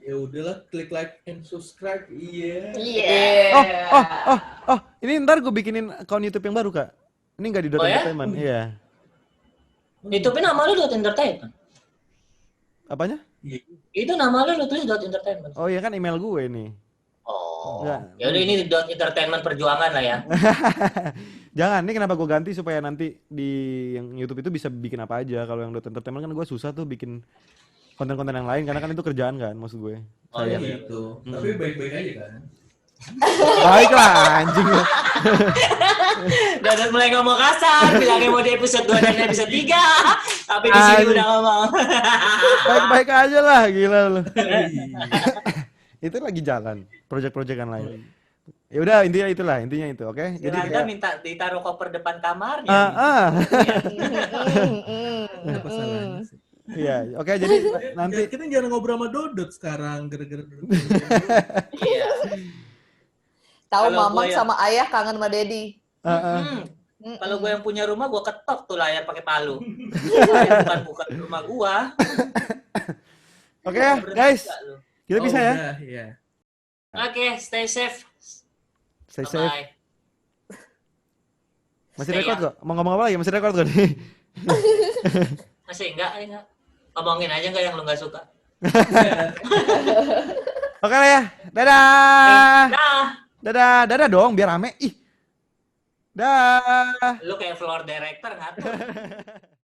Ya udahlah, klik like and subscribe. Iya. Iya. Oh, ini ntar gue bikinin akun YouTube yang baru, Kak. Ini nggak di Dot Oh ya? Entertainment, iya. Itu nama lu Dot Entertainment. Apanya? Itu nama lu tulis Dot Entertainment. Oh iya kan email gue ini. Oh. Enggak. Ya udah ini Dot Entertainment perjuangan lah ya. Jangan, ini kenapa gue ganti supaya nanti di yang YouTube itu bisa bikin apa aja. Kalau yang Dot Entertainment kan gue susah tuh bikin konten-konten yang lain karena kan itu kerjaan kan maksud gue. Oh, Iya iya. gitu. Tapi baik-baik aja kan. Baiklah anjing. Udah mulai ngomong kasar, bilangnya mau di episode 2 dan episode 3. Tapi di sini Anjing. udah ngomong. Baik-baik aja lah, gila lu. Itu lagi jalan, project-projectan lain. Ya udah intinya itu, oke? Si Rangga minta ditaruh koper depan kamarnya. Apa salahnya sih? Iya, oke jadi nanti Kita jangan ngobrol sama Dodot sekarang gara-gara Iya. Tahu Kalau mamang gua ya- sama ayah kangen sama Dedi. Kalau gue yang punya rumah, gue ketok tuh layar pakai palu. Bukan rumah gua. oke ya, guys. Kita bisa ya. Udah, ya. Oke, stay safe. Stay safe. Bye-bye. Masih Stay record ya. kok. Mau ngomong apa lagi? Masih record kok nih. Masih enggak. Ngomongin aja enggak yang lu enggak suka. Oke lah ya. Dadah. Dah. Dadah dong biar rame. Ih. Dah. Lu kayak floor director ngatur.